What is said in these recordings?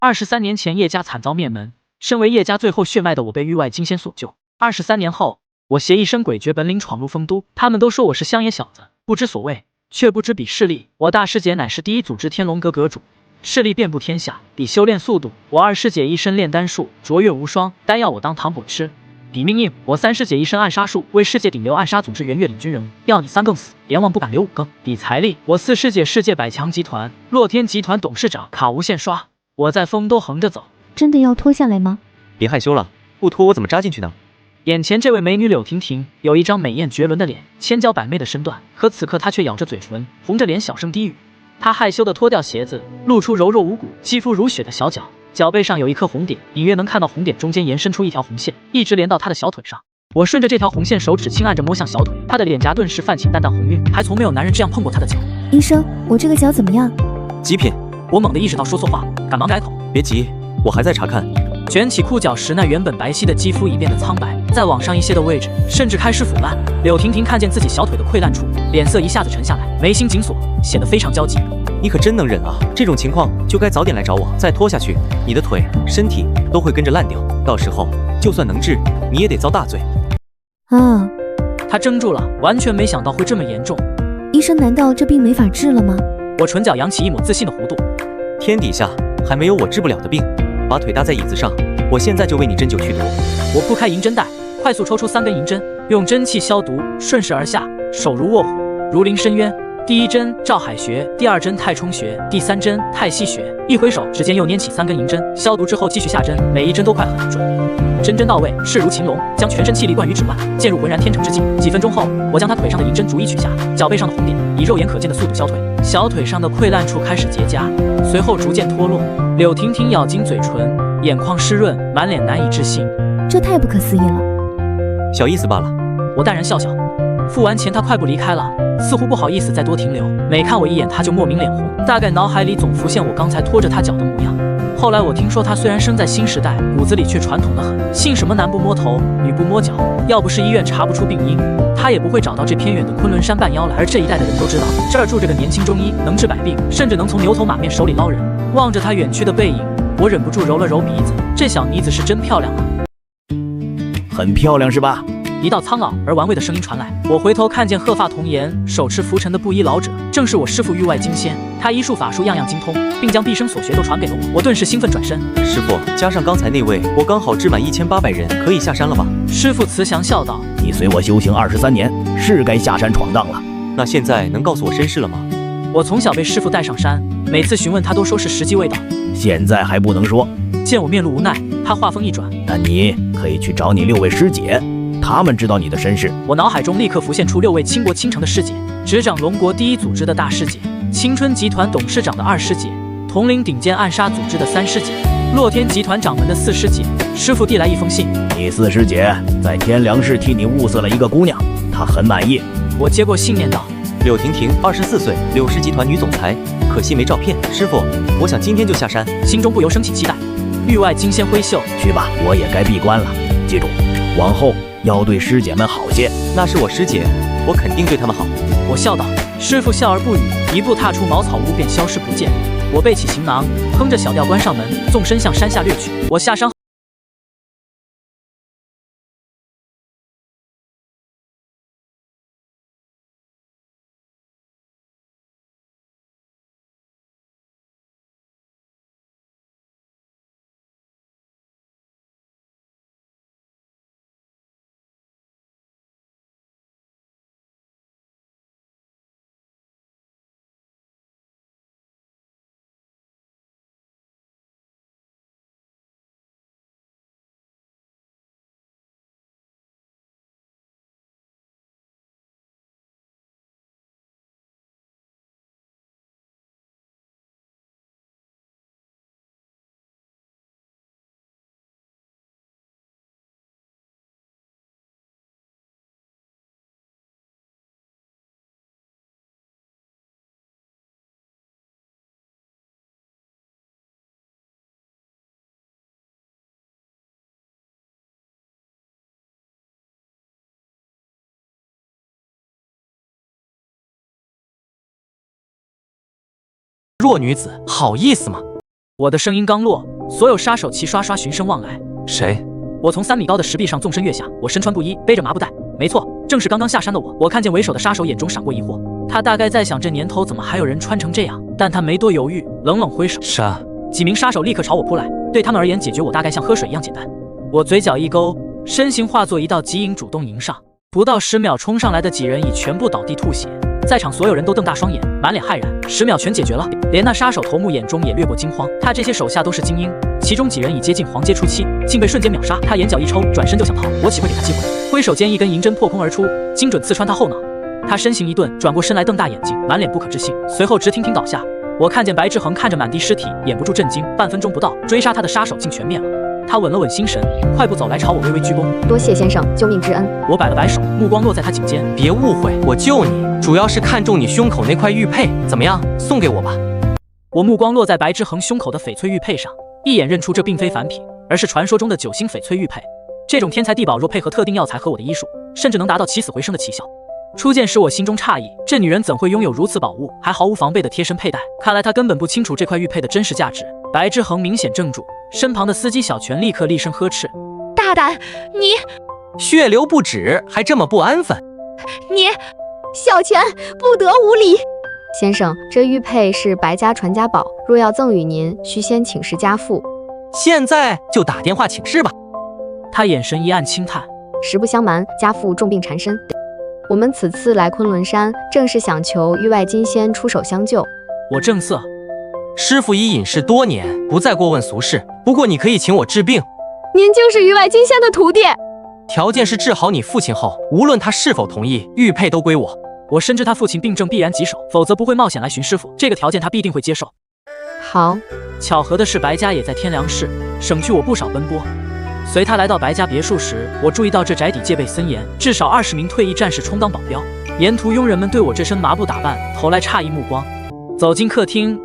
23年前，叶家惨遭灭门，身为叶家最后血脉的我被域外金仙所救。23年后，我携一身诡谲本领闯入丰都，他们都说我是乡野小子，不知所谓，却不知彼势力。我大师姐乃是第一组织天龙阁阁主，势力遍布天下。比修炼速度，我二师姐一身炼丹术，卓越无双，丹要我当糖补吃。比命硬，我三师姐一身暗杀术，为世界顶流暗杀组织元月领军人物，要你3更死，阎王不敢留5更。比财力，我四师姐世界百强集团洛天集团董事长，卡无限刷，我在丰都横着走。真的要脱下来吗？别害羞了，不脱我怎么扎进去呢？眼前这位美女柳婷婷，有一张美艳绝伦的脸，千娇百媚的身段，可此刻她却咬着嘴唇，红着脸小声低语。她害羞地脱掉鞋子，露出柔弱无骨、肌肤如雪的小脚。脚背上有一颗红点，隐约能看到红点中间延伸出一条红线，一直连到他的小腿上。我顺着这条红线，手指轻按着摸向小腿，他的脸颊顿时泛起淡淡红晕，还从没有男人这样碰过他的脚。医生，我这个脚怎么样？极品。我猛地意识到说错话，赶忙改口。别急，我还在查看。卷起裤脚时，那原本白皙的肌肤已变得苍白，再往上一些的位置甚至开始腐烂。柳婷婷看见自己小腿的溃烂处，脸色一下子沉下来，眉心紧锁，显得非常焦急。你可真能忍啊！这种情况就该早点来找我，再拖下去，你的腿、身体都会跟着烂掉，到时候就算能治，你也得遭大罪。啊！他怔住了，完全没想到会这么严重。医生，难道这病没法治了吗？我唇角扬起一抹自信的弧度。天底下还没有我治不了的病。把腿搭在椅子上，我现在就为你针灸去毒。我铺开银针带，快速抽出3根银针，用真气消毒，顺势而下，手如卧虎，如临深渊。第一针照海穴，第2针太冲穴，第3针太溪穴。一挥手，指尖又拈起3根银针，消毒之后继续下针，每一针都快狠准，针针到位，势如擒龙，将全身气力灌于指腕，渐入浑然天成之境。几分钟后，我将他腿上的银针逐一取下，脚背上的红点以肉眼可见的速度消退，小腿上的溃烂处开始结痂，随后逐渐脱落。柳婷婷咬紧嘴唇，眼眶湿润，满脸难以置信。这太不可思议了。小意思罢了。我淡然笑笑。付完钱，他快步离开了，似乎不好意思再多停留。每看我一眼，他就莫名脸红，大概脑海里总浮现我刚才拖着他脚的模样。后来我听说他虽然生在新时代，骨子里却传统得很，信什么男不摸头，女不摸脚。要不是医院查不出病因，他也不会找到这偏远的昆仑山半妖来。而这一带的人都知道，这儿住着个年轻中医，能治百病，甚至能从牛头马面手里捞人。望着他远去的背影，我忍不住揉了揉鼻子，这小妮子是真漂亮啊。很漂亮是吧？一道苍老而玩味的声音传来，我回头看见鹤发童颜、手持拂尘的布衣老者，正是我师父域外金仙。他医术法术样样精通，并将毕生所学都传给了我。我顿时兴奋转身，师父，加上刚才那位，我刚好治满1800人，可以下山了吧？师父慈祥笑道：“你随我修行23年，是该下山闯荡了。那现在能告诉我身世了吗？”我从小被师父带上山，每次询问他都说是时机未到，现在还不能说。见我面露无奈，他话锋一转：“那你可以去找你6位师姐。他们知道你的身世。”我脑海中立刻浮现出6位倾国倾城的师姐：执掌龙国第1组织的大师姐，青春集团董事长的2师姐，统领顶尖暗杀组织的3师姐，洛天集团掌门的4师姐。师父递来一封信，你4师姐在天良市替你物色了一个姑娘，她很满意。我接过信念道：“柳婷婷，24岁，柳氏集团女总裁，可惜没照片。师父，我想今天就下山。”心中不由升起期待。域外金仙挥袖：“去吧，我也该闭关了。记住，往后要对师姐们好些。”那是我师姐，我肯定对她们好。我笑道。师父笑而不语，一步踏出茅草屋便消失不见。我背起行囊，哼着小调关上门，纵身向山下掠去。我下山弱女子好意思吗？我的声音刚落，所有杀手齐刷刷循声望来。谁？我从3米高的石壁上纵身跃下，我身穿布衣，背着麻布袋。没错，正是刚刚下山的我。我看见为首的杀手眼中闪过疑惑，他大概在想这年头怎么还有人穿成这样，但他没多犹豫，冷冷挥手杀。几名杀手立刻朝我扑来，对他们而言，解决我大概像喝水一样简单。我嘴角一勾，身形化作一道疾影，主动迎上。不到10秒，冲上来的几人已全部倒地吐血，在场所有人都瞪大双眼，满脸骇然。10秒全解决了，连那杀手头目眼中也掠过惊慌。他这些手下都是精英，其中几人已接近黄阶初期，竟被瞬间秒杀。他眼角一抽，转身就想逃，我岂会给他机会？挥手间，一根银针破空而出，精准刺穿他后脑。他身形一顿，转过身来，瞪大眼睛，满脸不可置信，随后直挺挺倒下。我看见白志恒看着满地尸体，掩不住震惊。半分钟不到，追杀他的杀手竟全灭了。他稳了稳心神，快步走来，朝我微微鞠躬，多谢先生救命之恩。我摆了摆手，目光落在他颈间。别误会，我救你主要是看中你胸口那块玉佩，怎么样，送给我吧。我目光落在白志恒胸口的翡翠玉佩上，一眼认出这并非凡品，而是传说中的9星翡翠玉佩。这种天才地宝若配合特定药材和我的医术，甚至能达到起死回生的奇效。初见时我心中诧异，这女人怎会拥有如此宝物，还毫无防备的贴身佩戴？看来她根本不清楚这块玉佩的真实价值。白志恒明显怔住，身旁的司机小泉立刻厉声呵斥：大胆，你血流不止，还这么不安分！你小泉不得无礼！先生，这玉佩是白家传家宝，若要赠与您，需先请示家父。现在就打电话请示吧。他眼神一暗，轻叹：实不相瞒，家父重病缠身，我们此次来昆仑山，正是想求域外金仙出手相救。我正色：师傅已隐世多年，不再过问俗事，不过你可以请我治病。您就是域外金仙的徒弟，条件是治好你父亲后，无论他是否同意，玉佩都归我。我深知他父亲病症必然棘手，否则不会冒险来寻师傅，这个条件他必定会接受。好，巧合的是白家也在天凉市，省去我不少奔波。随他来到白家别墅时，我注意到这宅邸戒备森严，至少20名退役战士充当保镖。沿途佣人们对我这身麻布打扮投来诧异目光。走进客厅，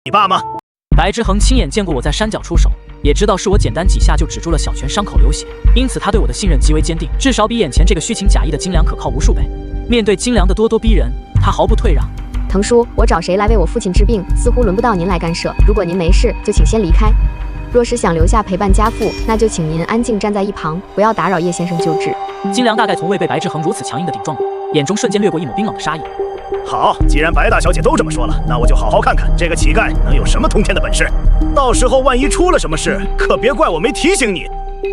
你爸吗？白之恒亲眼见过我在山脚出手，也知道是我简单几下就止住了小泉伤口流血，因此他对我的信任极为坚定，至少比眼前这个虚情假意的金良可靠无数倍。面对金良的咄咄逼人，他毫不退让。腾叔，我找谁来为我父亲治病，似乎轮不到您来干涉。如果您没事，就请先离开。若是想留下陪伴家父，那就请您安静站在一旁，不要打扰叶先生就治。金良大概从未被白志恒如此强硬的顶撞过，眼中瞬间掠过一抹冰冷的杀意。好，既然白大小姐都这么说了，那我就好好看看这个乞丐能有什么通天的本事。到时候万一出了什么事，可别怪我没提醒你。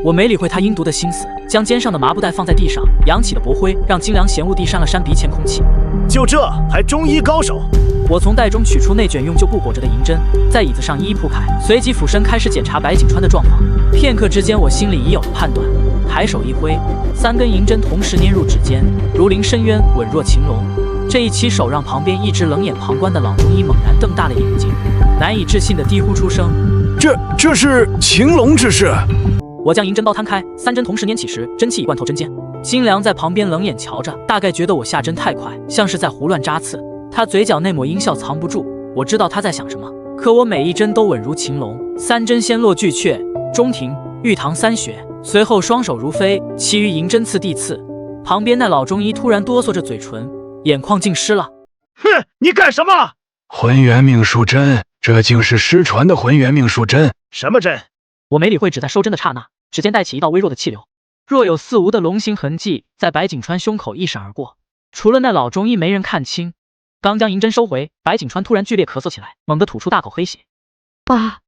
我没理会他阴毒的心思，将肩上的麻布袋放在地上，扬起了薄灰，让金良嫌恶地扇了扇鼻前空气。就这还中医高手？我从袋中取出那卷用旧布裹着的银针，在椅子上一一铺开，随即俯身开始检查白景川的状况。片刻之间，我心里已有了判断，抬手一挥，3根银针同时粘入指尖，如临深渊，稳若擒龙。这一起手让旁边一直冷眼旁观的老中医猛然瞪大了眼睛，难以置信地低呼出声：“这是擒龙之事！”我将银针包摊开，3针同时粘起时，真气已灌透针尖。金良在旁边冷眼瞧着，大概觉得我下针太快，像是在胡乱扎刺。他嘴角那抹阴笑藏不住，我知道他在想什么。可我每一针都稳如擒龙，3针先落巨阙、中庭、玉堂3穴，随后双手如飞，其余银针次第次。旁边那老中医突然哆嗦着嘴唇，眼眶尽湿了。哼，你干什么？浑元命术针，这竟是失传的浑元命术针。什么针？我没理会，只在收针的刹那，指尖带起一道微弱的气流，若有似无的龙形痕迹在白景川胸口一闪而过，除了那老中医没人看清。刚将银针收回，白景川突然剧烈咳嗽起来，猛地吐出大口黑血。爸，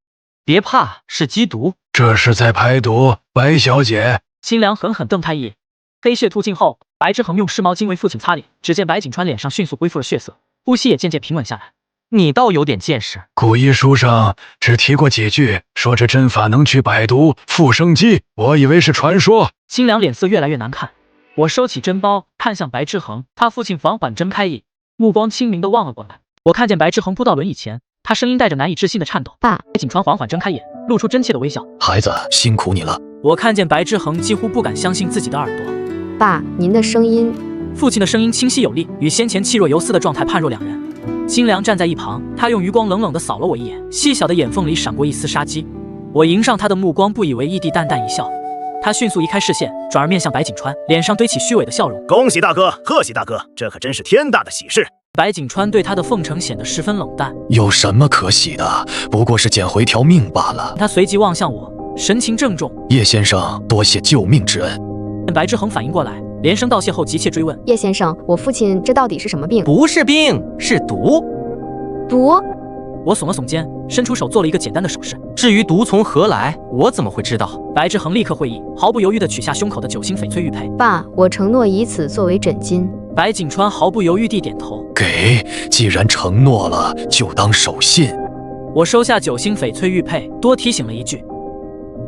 别怕，是鸡毒。这是在排毒，白小姐。金良狠狠瞪他一眼。黑血吐尽后，白之恒用湿毛巾为父亲擦脸，只见白景川脸上迅速恢复了血色，呼吸也渐渐平稳下来。你倒有点见识。古医书上只提过几句，说这针法能去百毒、复生机，我以为是传说。金良脸色越来越难看。我收起针包，看向白之恒，他父亲缓缓睁开眼，目光清明地望了过来。我看见白之恒扑到轮椅前，他声音带着难以置信的颤抖。爸。白景川缓缓睁开眼，露出真切的微笑。孩子，辛苦你了。我看见白之恒几乎不敢相信自己的耳朵。爸，您的声音。父亲的声音清晰有力，与先前气若游丝的状态判若两人。金良站在一旁，他用余光冷冷地扫了我一眼，细小的眼缝里闪过一丝杀机。我迎上他的目光，不以为意地淡淡一笑。他迅速移开视线，转而面向白景川，脸上堆起虚伪的笑容。恭喜大哥，贺喜大哥，这可真是天大的喜事。白景川对他的奉承显得十分冷淡。有什么可喜的？不过是捡回条命罢了。他随即望向我，神情郑重。叶先生，多谢救命之恩。白之恒反应过来，连声道谢后急切追问：叶先生，我父亲这到底是什么病？不是病，是毒。毒？我耸了耸肩，伸出手做了一个简单的手势。至于毒从何来，我怎么会知道？白之恒立刻会意，毫不犹豫地取下胸口的9星翡翠玉佩。爸，我承诺以此作为枕巾。白景川毫不犹豫地点头。给，既然承诺了，就当守信。我收下9星翡翠玉佩，多提醒了一句：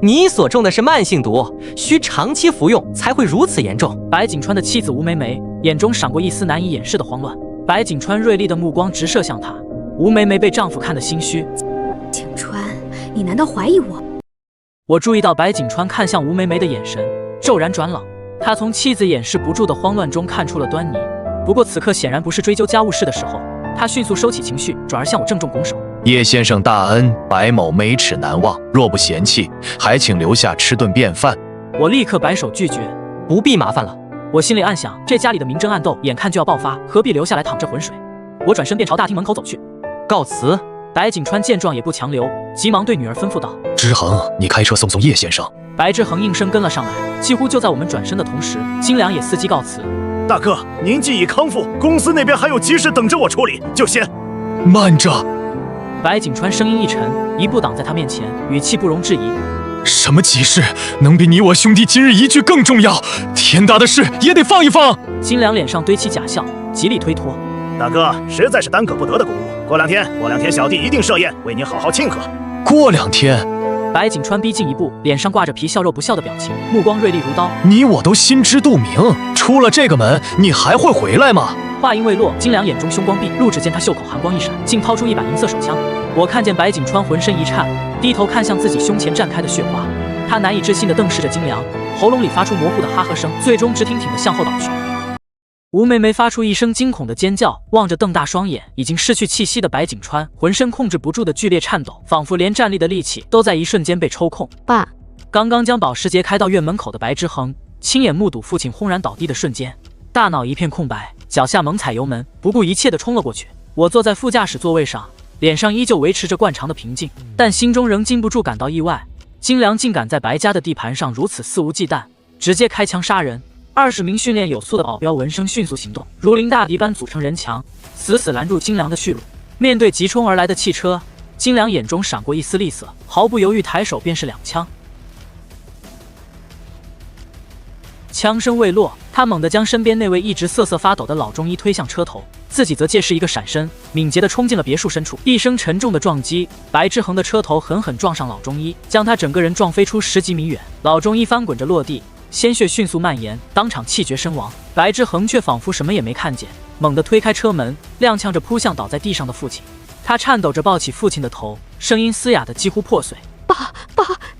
你所中的是慢性毒，需长期服用才会如此严重。白景川的妻子吴梅梅眼中闪过一丝难以掩饰的慌乱。白景川锐利的目光直射向她。吴梅梅被丈夫看得心虚。景川，你难道怀疑我？我注意到白景川看向吴梅梅的眼神骤然转冷，他从妻子掩饰不住的慌乱中看出了端倪。不过此刻显然不是追究家务事的时候，他迅速收起情绪，转而向我郑重拱手。叶先生大恩，白某没齿难忘，若不嫌弃，还请留下吃顿便饭。我立刻摆手拒绝，不必麻烦了。我心里暗想，这家里的明争暗斗眼看就要爆发，何必留下来淌这浑水？我转身便朝大厅门口走去。告辞。白景川见状也不强留，急忙对女儿吩咐道：之恒，你开车送叶先生。白之恒应声跟了上来。几乎就在我们转身的同时，金良也伺机告辞。大哥，您既已康复，公司那边还有急事等着我处理，就先慢着。白景川声音一沉，一步挡在他面前，语气不容置疑：什么急事能比你我兄弟今日一聚更重要？天大的事也得放一放。金良脸上堆起假笑，极力推脱。大哥，实在是耽搁不得的公务，过2天小弟一定设宴为您好好庆贺。过2天？白景川逼近一步，脸上挂着皮笑肉不笑的表情，目光锐利如刀。你我都心知肚明，出了这个门，你还会回来吗？话音未落，金良眼中凶光毕露，只见他袖口寒光一闪，竟掏出一把银色手枪。我看见白景川浑身一颤，低头看向自己胸前绽开的血花，他难以置信地瞪视着金良，喉咙里发出模糊的哈呵声，最终直挺挺地向后倒去。吴梅梅发出一声惊恐的尖叫，望着瞪大双眼已经失去气息的白景川，浑身控制不住的剧烈颤抖，仿佛连站立的力气都在一瞬间被抽空。爸，刚刚将保时捷开到院门口的白之恒，亲眼目睹父亲轰然倒地的瞬间，大脑一片空白，脚下猛踩油门，不顾一切地冲了过去。我坐在副驾驶座位上，脸上依旧维持着惯常的平静，但心中仍禁不住感到意外。金良竟敢在白家的地盘上如此肆无忌惮，直接开枪杀人。20名训练有素的保镖闻声迅速行动，如临大敌般组成人墙，死死拦住金良的去路。面对急冲而来的汽车，金良眼中闪过一丝厉色，毫不犹豫抬手便是2枪。枪声未落，他猛地将身边那位一直瑟瑟发抖的老中医推向车头，自己则借势一个闪身，敏捷地冲进了别墅深处。一声沉重的撞击，白之恒的车头狠狠撞上老中医，将他整个人撞飞出10几米远。老中医翻滚着落地，鲜血迅速蔓延，当场气绝身亡。白之恒却仿佛什么也没看见，猛地推开车门，踉跄着扑向倒在地上的父亲。他颤抖着抱起父亲的头，声音嘶哑的几乎破碎：“爸，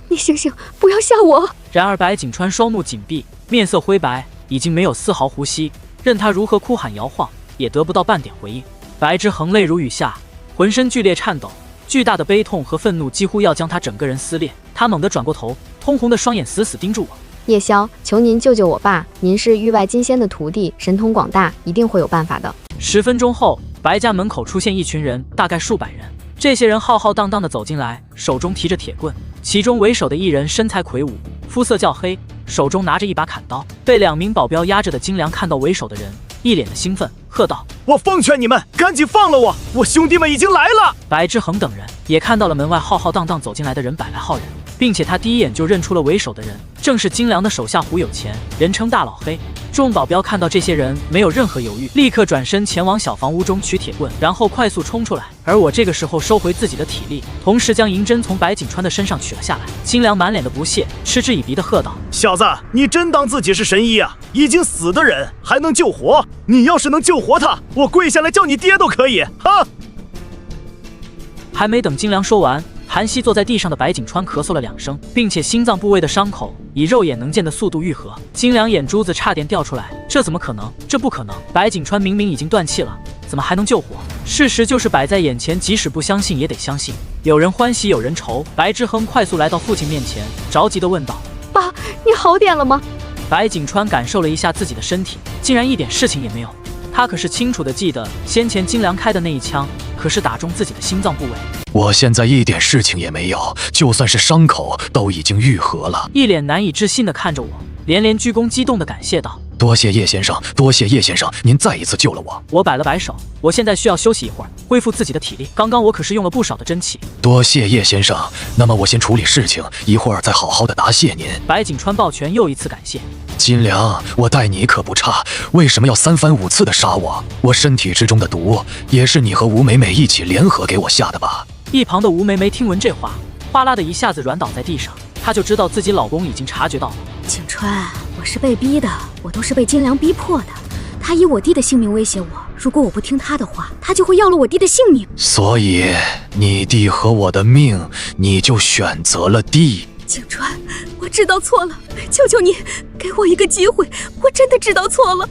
你醒醒，不要吓我！”然而白景川双目紧闭，面色灰白，已经没有丝毫呼吸，任他如何哭喊摇晃，也得不到半点回应。白之恒泪如雨下，浑身剧烈颤抖，巨大的悲痛和愤怒几乎要将他整个人撕裂。他猛地转过头，通红的双眼死死盯住我。叶宵，求您救救我爸！您是域外金仙的徒弟，神通广大，一定会有办法的。10分钟后，白家门口出现一群人，大概数百人。这些人浩浩荡荡地走进来，手中提着铁棍，其中为首的一人身材魁梧，肤色较黑，手中拿着一把砍刀。被2名保镖压着的金良看到为首的人，一脸的兴奋，喝道：“我奉劝你们赶紧放了我，我兄弟们已经来了！”白之恒等人也看到了门外浩浩荡荡走进来的人百来号人，并且他第一眼就认出了为首的人，正是金良的手下胡有钱，人称大老黑。众保镖看到这些人没有任何犹豫，立刻转身前往小房屋中取铁棍，然后快速冲出来。而我这个时候收回自己的体力，同时将银针从白景川的身上取了下来。金良满脸的不屑，嗤之以鼻地喝道：“小子，你真当自己是神医啊？已经死的人还能救活？你要是能救活他，我跪下来叫你爹都可以！”哈！还没等金良说完，盘膝坐在地上的白景川咳嗽了2声，并且心脏部位的伤口以肉眼能见的速度愈合。金良眼珠子差点掉出来，这怎么可能？这不可能！白景川明明已经断气了，怎么还能救活？事实就是摆在眼前，即使不相信也得相信。有人欢喜有人愁，白之恒快速来到父亲面前，着急地问道：“爸，你好点了吗？”白景川感受了一下自己的身体，竟然一点事情也没有。他可是清楚地记得先前金良开的那一枪，可是打中自己的心脏部位。我现在一点事情也没有，就算是伤口都已经愈合了。一脸难以置信地看着我，连连鞠躬，激动地感谢道：“多谢叶先生，多谢叶先生，您再一次救了我。”我摆了摆手，我现在需要休息一会儿，恢复自己的体力。刚刚我可是用了不少的真气。多谢叶先生，那么我先处理事情，一会儿再好好的答谢您。白景川抱拳又一次感谢。金良，我待你可不差，为什么要3番5次的杀我？我身体之中的毒，也是你和吴美美一起联合给我下的吧？一旁的吴梅梅听闻这话，哗啦的一下子软倒在地上，她就知道自己老公已经察觉到了。景川，我是被逼的，我都是被金良逼迫的。他以我弟的性命威胁我，如果我不听他的话，他就会要了我弟的性命。所以你弟和我的命，你就选择了弟。景川，我知道错了，求求你给我一个机会，我真的知道错了。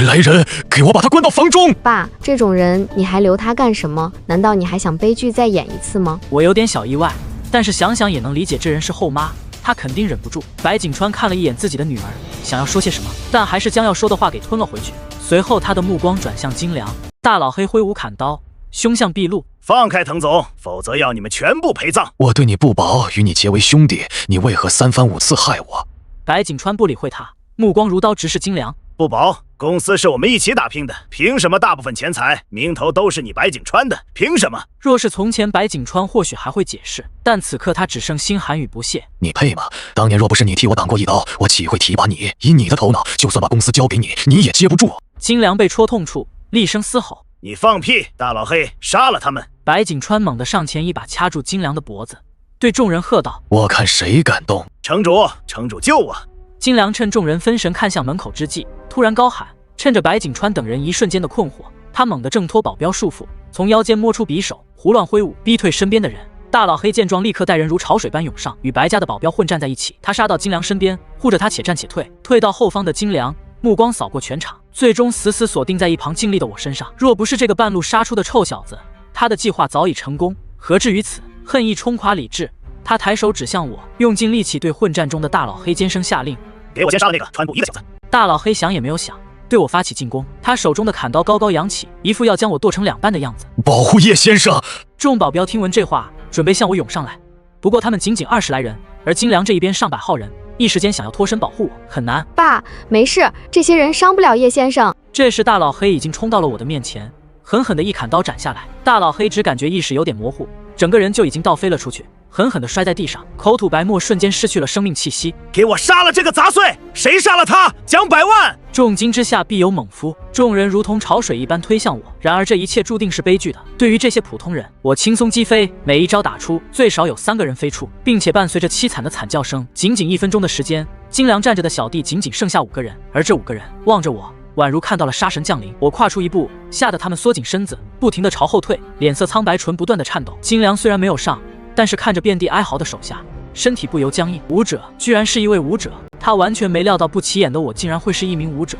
来人，给我把他关到房中。爸，这种人你还留他干什么？难道你还想悲剧再演一次吗？我有点小意外，但是想想也能理解，这人是后妈，她肯定忍不住。白景川看了一眼自己的女儿，想要说些什么，但还是将要说的话给吞了回去。随后他的目光转向金良，大老黑挥舞砍刀，凶相毕露。放开滕总，否则要你们全部陪葬。我对你不薄，与你结为兄弟，你为何3番5次害我？白景川不理会他，目光如刀直视金良。不薄，公司是我们一起打拼的，凭什么大部分钱财名头都是你白景川的？凭什么？若是从前，白景川或许还会解释，但此刻他只剩心寒与不屑。你配吗？当年若不是你替我挡过一刀，我岂会提拔你？以你的头脑，就算把公司交给你，你也接不住。金良被戳痛处，厉声嘶吼：“你放屁！大老黑，杀了他们！”白景川猛地上前一把掐住金良的脖子，对众人喝道：“我看谁敢动！城主救我！”金良趁众人分神看向门口之际，突然高喊，趁着白景川等人一瞬间的困惑，他猛地挣脱保镖束缚，从腰间摸出匕首，胡乱挥舞，逼退身边的人。大老黑见状，立刻带人如潮水般涌上，与白家的保镖混战在一起。他杀到金良身边，护着他且战且退，退到后方的金良目光扫过全场，最终死死锁定在一旁尽力的我身上。若不是这个半路杀出的臭小子，他的计划早已成功，何至于此？恨意冲垮理智，他抬手指向我，用尽力气对混战中的大老黑尖声下令：“给我先杀了那个穿布衣的小子！”大老黑想也没有想，对我发起进攻。他手中的砍刀高高扬起，一副要将我剁成2半的样子。保护叶先生！众保镖听闻这话，准备向我涌上来。不过他们仅仅20来人，而金良这一边上百号人，一时间想要脱身保护我很难。爸，没事，这些人伤不了叶先生。这时大老黑已经冲到了我的面前，狠狠的一砍刀斩下来。大老黑只感觉意识有点模糊，整个人就已经倒飞了出去，狠狠地摔在地上，口吐白沫，瞬间失去了生命气息。给我杀了这个杂碎！谁杀了他？奖100万！重金之下必有猛夫，众人如同潮水一般推向我。然而这一切注定是悲剧的。对于这些普通人，我轻松击飞，每一招打出，最少有3个人飞出，并且伴随着凄惨的惨叫声。仅仅1分钟的时间，金良站着的小弟仅剩下5个人，而这5个人望着我，宛如看到了杀神降临。我跨出一步，吓得他们缩紧身子，不停地朝后退，脸色苍白，唇不断的颤抖。金良虽然没有上，但是看着遍地哀嚎的手下，身体不由僵硬。武者居然是一位武者，他完全没料到不起眼的我竟然会是一名武者。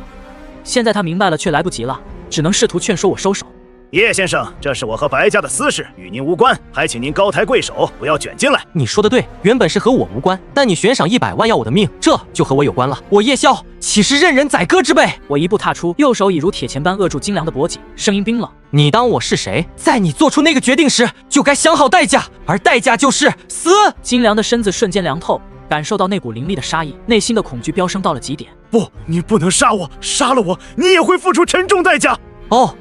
现在他明白了，却来不及了，只能试图劝说我收手。叶先生，这是我和白家的私事，与您无关，还请您高抬贵手，不要卷进来。你说的对，原本是和我无关，但你悬赏100万要我的命，这就和我有关了。我叶萧岂是任人宰割之辈？我一步踏出，右手已如铁钳般扼住金良的脖颈，声音冰冷：你当我是谁？在你做出那个决定时，就该想好代价，而代价就是死。金良的身子瞬间凉透，感受到那股凌厉的杀意，内心的恐惧飙升到了极点。不，你不能杀我，杀了我，你也会付出沉重代价。哦，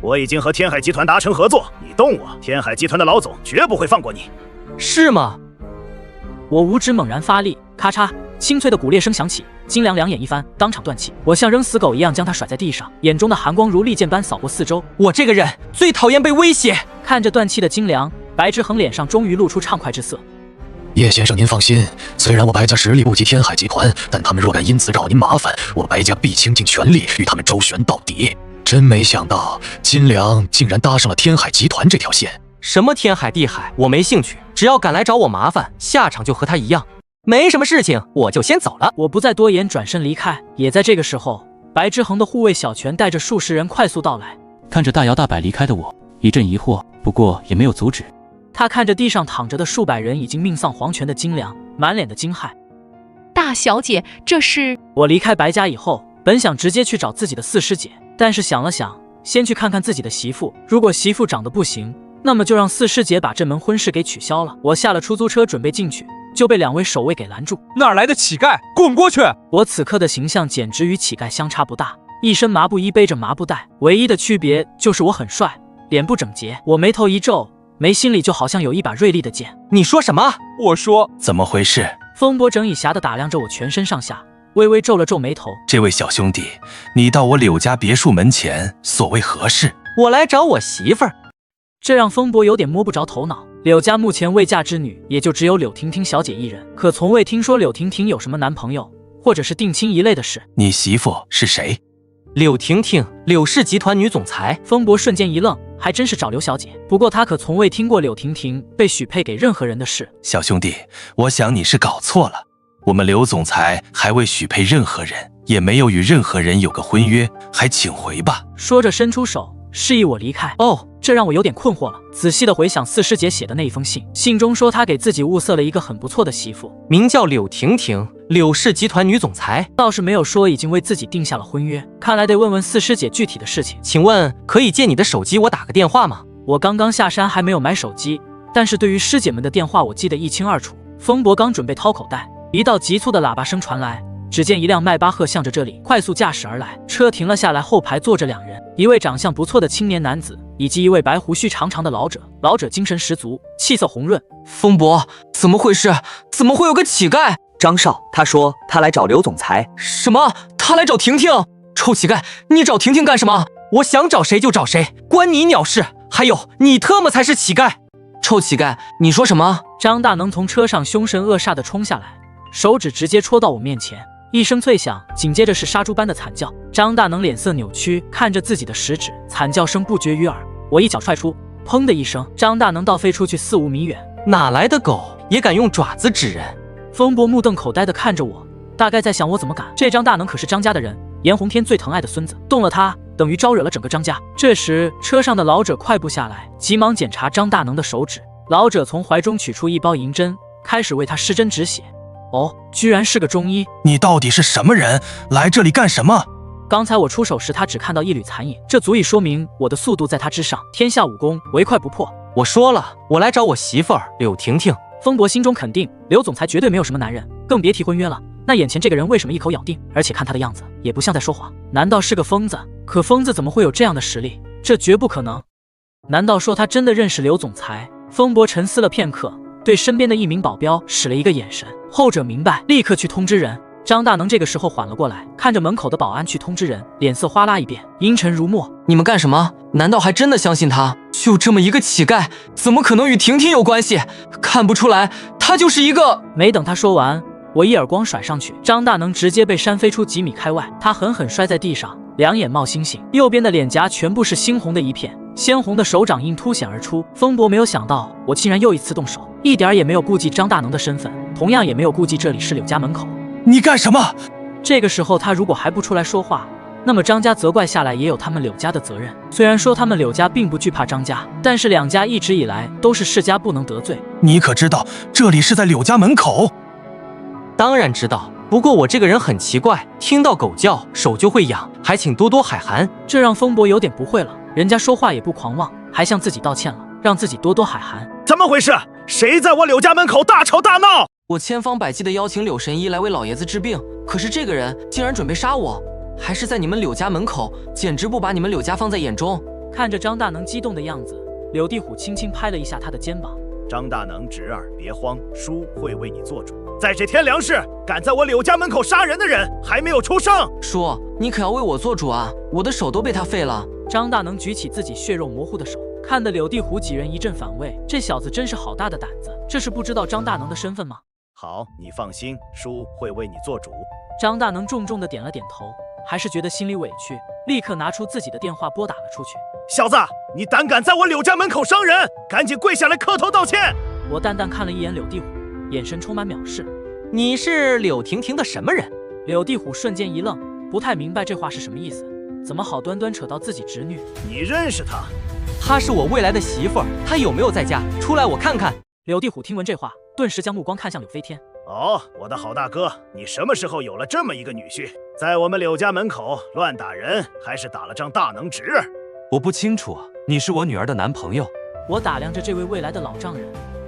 我已经和天海集团达成合作，你动我，天海集团的老总绝不会放过你。是吗？我五指猛然发力，咔嚓，清脆的骨裂声响起，金良两眼一翻，当场断气。我像扔死狗一样将他甩在地上，眼中的寒光如利剑般扫过四周。我这个人最讨厌被威胁。看着断气的金良，白之恒脸上终于露出畅快之色。叶先生，您放心，虽然我白家实力不及天海集团，但他们若敢因此找您麻烦，我白家必倾尽全力与他们周旋到底。真没想到金良竟然搭上了天海集团这条线。什么天海地海，我没兴趣，只要敢来找我麻烦，下场就和他一样。没什么事情，我就先走了。我不再多言，转身离开。也在这个时候，白之恒的护卫小泉带着数十人快速到来，看着大摇大摆离开的我，一阵疑惑，不过也没有阻止。他看着地上躺着的数百人已经命丧黄泉的金良，满脸的惊骇。大小姐，这是……我离开白家以后，本想直接去找自己的四师姐，但是想了想，先去看看自己的媳妇。如果媳妇长得不行，那么就让四师姐把这门婚事给取消了。我下了出租车准备进去，就被2位守卫给拦住。哪来的乞丐，滚过去！我此刻的形象简直与乞丐相差不大，一身麻布衣，背着麻布袋，唯一的区别就是我很帅，脸不整洁。我眉头一皱，眉心里就好像有一把锐利的剑。你说什么？我说怎么回事？风波整以暇地打量着我全身上下，微微皱了皱眉头。这位小兄弟，你到我柳家别墅门前，所谓何事？我来找我媳妇儿。这让风伯有点摸不着头脑。柳家目前未嫁之女也就只有柳婷婷小姐一人，可从未听说柳婷婷有什么男朋友或者是定亲一类的事。你媳妇是谁？柳婷婷，柳氏集团女总裁。风伯瞬间一愣，还真是找柳小姐，不过他可从未听过柳婷婷被许配给任何人的事。小兄弟，我想你是搞错了，我们柳总裁还未许配任何人，也没有与任何人有个婚约，还请回吧。说着伸出手示意我离开。哦，这让我有点困惑了。仔细的回想四师姐写的那一封信，信中说她给自己物色了一个很不错的媳妇，名叫柳婷婷，柳氏集团女总裁，倒是没有说已经为自己定下了婚约。看来得问问四师姐具体的事情。请问可以借你的手机我打个电话吗？我刚刚下山还没有买手机，但是对于师姐们的电话我记得一清二楚。风伯刚准备掏口袋，一道急促的喇叭声传来，只见一辆迈巴赫向着这里快速驾驶而来，车停了下来，后排坐着2人，一位长相不错的青年男子，以及一位白胡须长长的老者。老者精神十足，气色红润。风伯，怎么回事？怎么会有个乞丐？张少，他说他来找刘总裁。什么？他来找婷婷？臭乞丐，你找婷婷干什么？我想找谁就找谁，关你鸟事！还有，你特么才是乞丐！臭乞丐，你说什么？张大能从车上凶神恶煞地冲下来，手指直接戳到我面前。一声脆响，紧接着是杀猪般的惨叫。张大能脸色扭曲，看着自己的食指，惨叫声不绝于耳。我一脚踹出，砰的一声，张大能倒飞出去4、5米远。哪来的狗也敢用爪子指人？风伯目瞪口呆地看着我，大概在想我怎么敢。这张大能可是张家的人，严洪天最疼爱的孙子，动了他等于招惹了整个张家。这时车上的老者快步下来，急忙检查张大能的手指。老者从怀中取出一包银针，开始为他施针止血。哦，居然是个中医！你到底是什么人？来这里干什么？刚才我出手时，他只看到一缕残影，这足以说明我的速度在他之上。天下武功，唯快不破。我说了，我来找我媳妇儿柳婷婷。风伯心中肯定刘总裁绝对没有什么男人，更别提婚约了。那眼前这个人为什么一口咬定？而且看他的样子，也不像在说谎。难道是个疯子？可疯子怎么会有这样的实力？这绝不可能。难道说他真的认识刘总裁？风伯沉思了片刻，对身边的一名保镖使了一个眼神，后者明白，立刻去通知人。张大能这个时候缓了过来，看着门口的保安去通知人，脸色哗啦一变，阴沉如墨。你们干什么？难道还真的相信他？就这么一个乞丐，怎么可能与婷婷有关系？看不出来，他就是一个……没等他说完，我一耳光甩上去，张大能直接被扇飞出几米开外，他狠狠摔在地上，两眼冒星星，右边的脸颊全部是猩红的一片，鲜红的手掌印凸显而出。风伯没有想到我竟然又一次动手，一点也没有顾忌张大能的身份，同样也没有顾忌这里是柳家门口。你干什么？这个时候他如果还不出来说话，那么张家责怪下来也有他们柳家的责任。虽然说他们柳家并不惧怕张家，但是两家一直以来都是世家不能得罪。你可知道这里是在柳家门口？当然知道，不过我这个人很奇怪，听到狗叫手就会痒，还请多多海涵。这让风伯有点不会了，人家说话也不狂妄，还向自己道歉了，让自己多多海涵。怎么回事？谁在我柳家门口大吵大闹？我千方百计地邀请柳神医来为老爷子治病，可是这个人竟然准备杀我，还是在你们柳家门口，简直不把你们柳家放在眼中。看着张大能激动的样子，柳地虎轻轻拍了一下他的肩膀。张大能侄儿，别慌，叔会为你做主。在这天良市，敢在我柳家门口杀人的人还没有出生。叔，你可要为我做主啊！我的手都被他废了。张大能举起自己血肉模糊的手，看得柳地虎几人一阵反胃。这小子真是好大的胆子，这是不知道张大能的身份吗？好，你放心，叔会为你做主。张大能重重的点了点头，还是觉得心里委屈，立刻拿出自己的电话拨打了出去。小子，你胆敢在我柳家门口伤人，赶紧跪下来磕头道歉！我淡淡看了一眼柳地虎，眼神充满藐视。你是柳婷婷的什么人？柳地虎瞬间一愣，不太明白这话是什么意思，怎么好端端扯到自己侄女？你认识她？她是我未来的媳妇儿，她有没有在家？出来我看看。柳地虎听闻这话，顿时将目光看向柳飞天。哦，我的好大哥，你什么时候有了这么一个女婿？在我们柳家门口乱打人，还是打了张大能侄儿？我不清楚，你是我女儿的男朋友。我打量着这位未来的老丈人。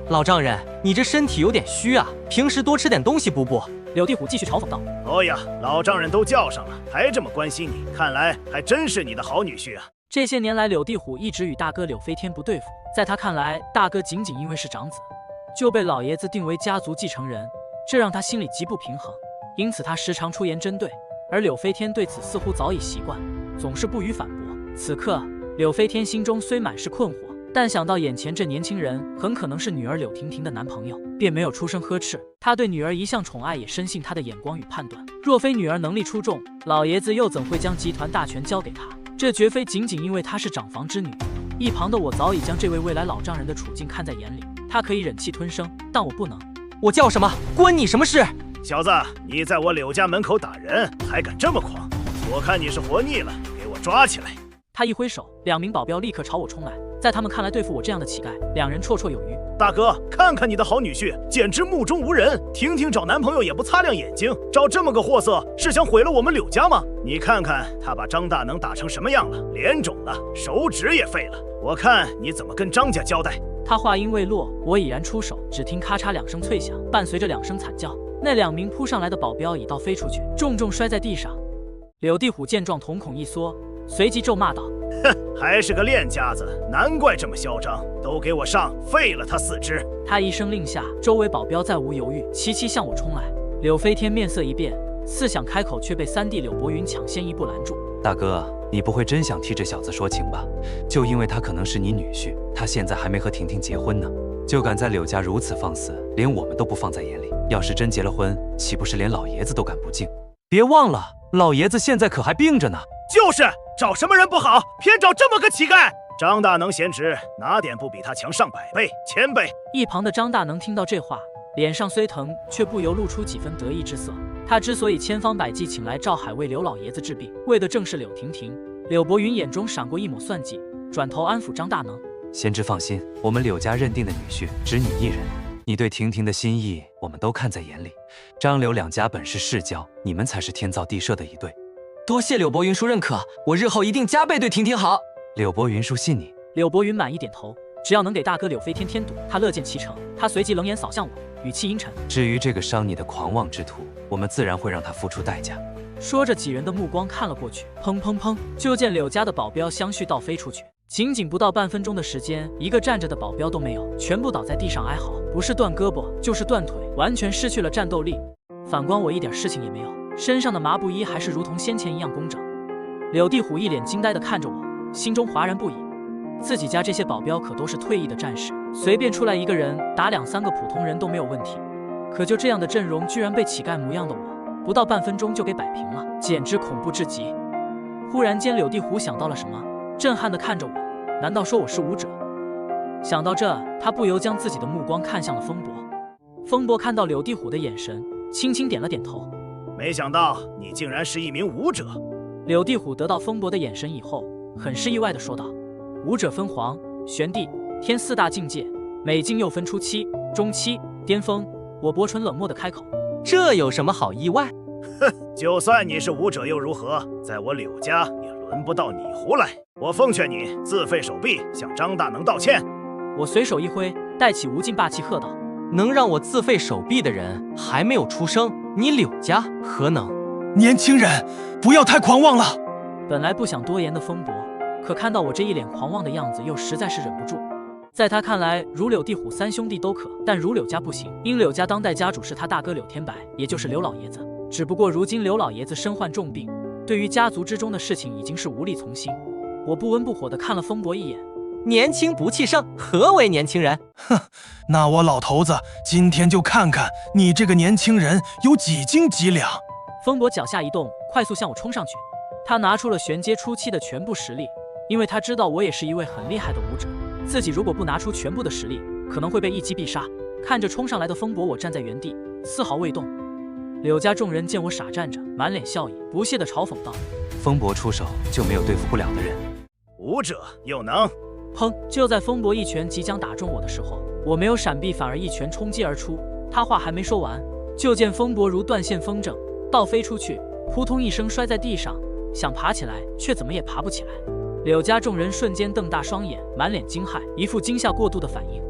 老丈人，你这身体有点虚啊，平时多吃点东西补补。柳地虎继续嘲讽道。哦呀，老丈人都叫上了，还这么关心你，看来还真是你的好女婿啊。这些年来，柳地虎一直与大哥柳飞天不对付，在他看来，大哥仅仅因为是长子，就被老爷子定为家族继承人，这让他心里极不平衡，因此他时常出言针对。而柳飞天对此似乎早已习惯，总是不予反驳。此刻，柳飞天心中虽满是困惑，但想到眼前这年轻人很可能是女儿柳婷婷的男朋友，便没有出声呵斥。他对女儿一向宠爱，也深信她的眼光与判断。若非女儿能力出众，老爷子又怎会将集团大权交给她？这绝非仅仅因为她是长房之女。一旁的我早已将这位未来老丈人的处境看在眼里，他可以忍气吞声，但我不能。我叫什么？关你什么事？小子，你在我柳家门口打人，还敢这么狂？我看你是活腻了，给我抓起来！他一挥手，两名保镖立刻朝我冲来。在他们看来，对付我这样的乞丐，两人绰绰有余。大哥，看看你的好女婿，简直目中无人。婷婷找男朋友也不擦亮眼睛，找这么个货色，是想毁了我们柳家吗？你看看他把张大能打成什么样了，脸肿了，手指也废了。我看你怎么跟张家交代？他话音未落，我已然出手，只听咔嚓两声脆响，伴随着两声惨叫，那两名扑上来的保镖已倒飞出去，重重摔在地上。柳地虎见状，瞳孔一缩，随即咒骂道：哼，还是个练家子，难怪这么嚣张！都给我上，废了他4只！他一声令下，周围保镖再无犹豫，齐齐向我冲来。柳飞天面色一变，似想开口，却被三弟柳伯云抢先一步拦住。大哥，你不会真想替这小子说情吧？就因为他可能是你女婿，他现在还没和婷婷结婚呢，就敢在柳家如此放肆，连我们都不放在眼里。要是真结了婚，岂不是连老爷子都敢不敬？别忘了，老爷子现在可还病着呢。就是，找什么人不好，偏找这么个乞丐。张大能贤侄，哪点不比他强上100倍、1000倍？一旁的张大能听到这话，脸上虽疼，却不由露出几分得意之色。他之所以千方百计请来赵海为刘老爷子治病，为的正是柳婷婷。柳伯云眼中闪过一抹算计，转头安抚张大能：贤侄放心，我们柳家认定的女婿只你一人。你对婷婷的心意，我们都看在眼里。张柳两家本是世交，你们才是天造地设的一对。多谢柳伯云叔认可，我日后一定加倍对婷婷好。柳伯云叔信你。柳伯云满意点头，只要能给大哥柳飞天添堵，他乐见其成。他随即冷眼扫向我，语气阴沉。至于这个伤你的狂妄之徒，我们自然会让他付出代价。说着，几人的目光看了过去，砰砰砰，就见柳家的保镖相续倒飞出去。仅仅不到半分钟的时间，一个站着的保镖都没有，全部倒在地上哀嚎，不是断胳膊就是断腿，完全失去了战斗力。反观我一点事情也没有，身上的麻布衣还是如同先前一样工整。柳地虎一脸惊呆地看着我，心中哗然不已。自己家这些保镖可都是退役的战士，随便出来一个人打2、3个普通人都没有问题，可就这样的阵容，居然被乞丐模样的我不到半分钟就给摆平了，简直恐怖至极。忽然间，柳地虎想到了什么，震撼地看着我，难道说我是武者？想到这，他不由将自己的目光看向了风伯。风伯看到柳地虎的眼神，轻轻点了点头。没想到你竟然是一名武者。柳地虎得到风伯的眼神以后，很是意外地说道：武者分黄、玄地、天4大境界，每境又分初期、中期、巅峰。我薄唇冷漠地开口：这有什么好意外？哼，就算你是武者又如何？在我柳家也轮不到你胡来。我奉劝你自废手臂，向张大能道歉。我随手一挥，带起无尽霸气喝道：能让我自废手臂的人还没有出生，你柳家何能？年轻人，不要太狂妄了。本来不想多言的风伯，可看到我这一脸狂妄的样子，又实在是忍不住。在他看来，如柳地虎3兄弟都可，但如柳家不行，因柳家当代家主是他大哥柳天白，也就是柳老爷子。只不过如今柳老爷子身患重病，对于家族之中的事情已经是无力从心。我不温不火地看了风伯一眼，年轻不气盛，何为年轻人？哼，那我老头子今天就看看你这个年轻人有几斤几两。风伯脚下一动，快速向我冲上去。他拿出了玄阶初期的全部实力，因为他知道我也是一位很厉害的武者，自己如果不拿出全部的实力，可能会被一击必杀。看着冲上来的风伯，我站在原地，丝毫未动。柳家众人见我傻站着，满脸笑意，不屑地嘲讽道：风伯出手就没有对付不了的人。武者又能……砰！就在风伯一拳即将打中我的时候，我没有闪避，反而一拳冲击而出。他话还没说完，就见风伯如断线风筝倒飞出去，扑通一声摔在地上，想爬起来却怎么也爬不起来。柳家众人瞬间瞪大双眼，满脸惊骇，一副惊吓过度的反应。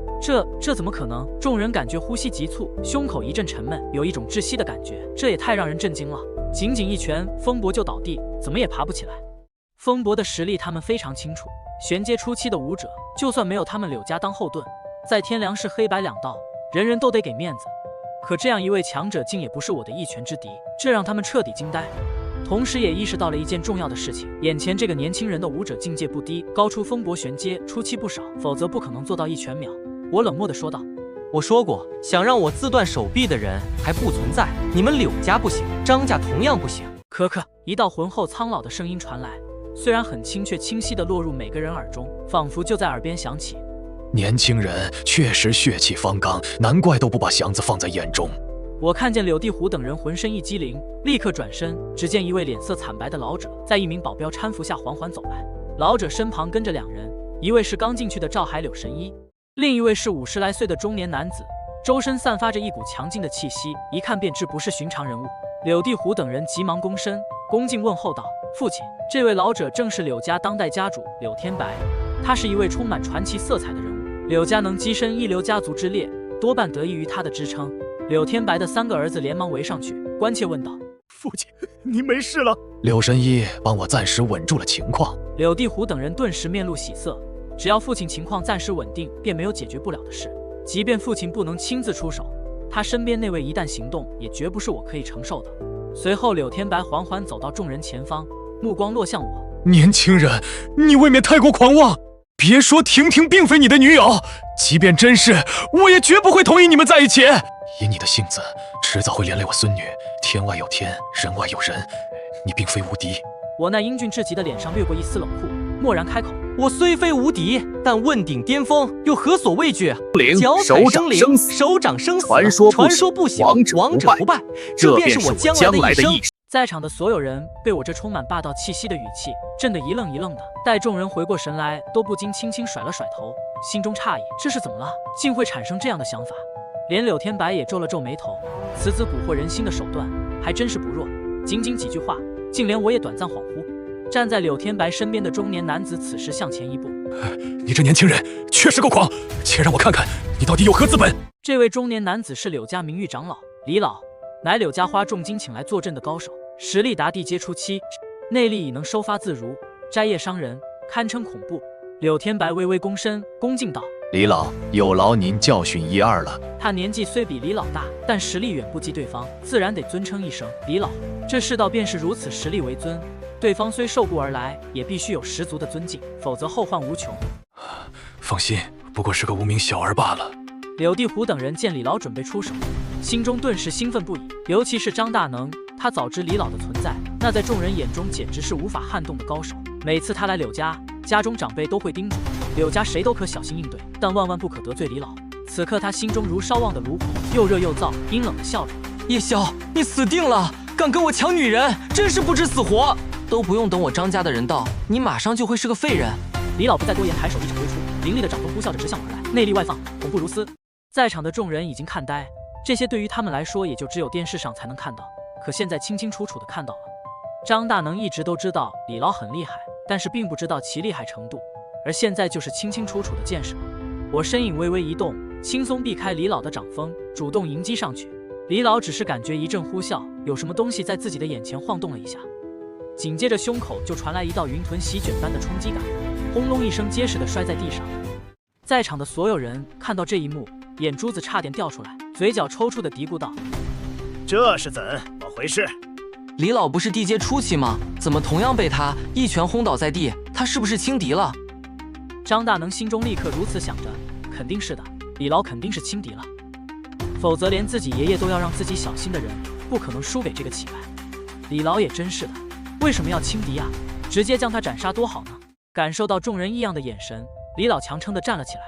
这怎么可能？众人感觉呼吸急促，胸口一阵沉闷，有一种窒息的感觉，这也太让人震惊了。仅仅一拳，风伯就倒地，怎么也爬不起来。风伯的实力他们非常清楚，玄阶初期的武者，就算没有他们柳家当后盾，在天梁市黑白两道，人人都得给面子。可这样一位强者竟也不是我的一拳之敌，这让他们彻底惊呆。同时也意识到了一件重要的事情，眼前这个年轻人的武者境界不低，高出风伯玄阶初期不少，否则不可能做到一拳秒。我冷漠地说道：我说过，想让我自断手臂的人还不存在，你们柳家不行，张家同样不行。可一道浑厚苍老的声音传来，虽然很轻，却清晰地落入每个人耳中，仿佛就在耳边响起。年轻人确实血气方刚，难怪都不把祥子放在眼中。我看见柳地虎等人浑身一激灵，立刻转身，只见一位脸色惨白的老者在一名保镖搀扶下缓缓走来，老者身旁跟着2人，一位是刚进去的赵海柳神医，另一位是50来岁的中年男子，周身散发着一股强劲的气息，一看便知不是寻常人物。柳地虎等人急忙躬身，恭敬问候道：父亲。这位老者正是柳家当代家主柳天白，他是一位充满传奇色彩的人物，柳家能跻身一流家族之列，多半得益于他的支撑。柳天白的3个儿子连忙围上去，关切问道：父亲，你没事了？柳神医帮我暂时稳住了情况。柳地虎等人顿时面露喜色，只要父亲情况暂时稳定，便没有解决不了的事。即便父亲不能亲自出手，他身边那位一旦行动，也绝不是我可以承受的。随后柳天白缓缓走到众人前方，目光落向我：年轻人，你未免太过狂妄。别说婷婷并非你的女友，即便真是，我也绝不会同意你们在一起。以你的性子，迟早会连累我孙女。天外有天，人外有人，你并非无敌。我那英俊至极的脸上掠过一丝冷酷，蓦然开口：我虽非无敌，但问鼎巅峰，又何所畏惧？脚踩生灵，手掌生死，传说不朽，王者不败，这便是我将来的一生。在场的所有人被我这充满霸道气息的语气震得一愣一愣的，待众人回过神来，都不禁轻轻甩了甩头，心中诧异，这是怎么了？竟会产生这样的想法？连柳天白也皱了皱眉头，此子蛊惑人心的手段还真是不弱，仅仅几句话，竟连我也短暂恍惚。站在柳天白身边的中年男子此时向前一步：“你这年轻人确实够狂，且让我看看你到底有何资本。”这位中年男子是柳家名誉长老李老，乃柳家花重金请来坐镇的高手，实力达地阶初期，内力已能收发自如，摘叶伤人，堪称恐怖。柳天白微微躬身，恭敬道：“李老，有劳您教训一二了。”他年纪虽比李老大，但实力远不及对方，自然得尊称一声李老。这世道便是如此，实力为尊，对方虽受雇而来，也必须有十足的尊敬，否则后患无穷。放心，不过是个无名小儿罢了。柳地虎等人见李老准备出手，心中顿时兴奋不已，尤其是张大能，他早知李老的存在，那在众人眼中简直是无法撼动的高手。每次他来柳家，家中长辈都会叮嘱柳家谁都可小心应对，但万万不可得罪李老。此刻他心中如烧旺的炉火，又热又燥，阴冷的笑着：“叶宵，你死定了！敢跟我抢女人，真是不知死活！都不用等我张家的人到，你马上就会是个废人。”李老不再多言，抬手一掌挥出，凌厉的掌风呼啸着直向而来，内力外放，恐怖如斯。在场的众人已经看呆，这些对于他们来说也就只有电视上才能看到，可现在清清楚楚的看到了。张大能一直都知道李老很厉害，但是并不知道其厉害程度，而现在就是清清楚楚的见识了。我身影微微一动，轻松避开李老的掌风，主动迎击上去。李老只是感觉一阵呼啸，有什么东西在自己的眼前晃动了一下，紧接着胸口就传来一道云臀席卷般的冲击感，轰隆一声结实的摔在地上。在场的所有人看到这一幕，眼珠子差点掉出来，嘴角抽搐的嘀咕道：“这是怎么回事？”李老不是地阶初期吗？怎么同样被他一拳轰倒在地？他是不是轻敌了？张大能心中立刻如此想着，肯定是的，李老肯定是轻敌了，否则连自己爷爷都要让自己小心的人，不可能输给这个乞丐。李老也真是的，为什么要轻敌啊？直接将他斩杀多好呢？感受到众人异样的眼神，李老强撑地站了起来。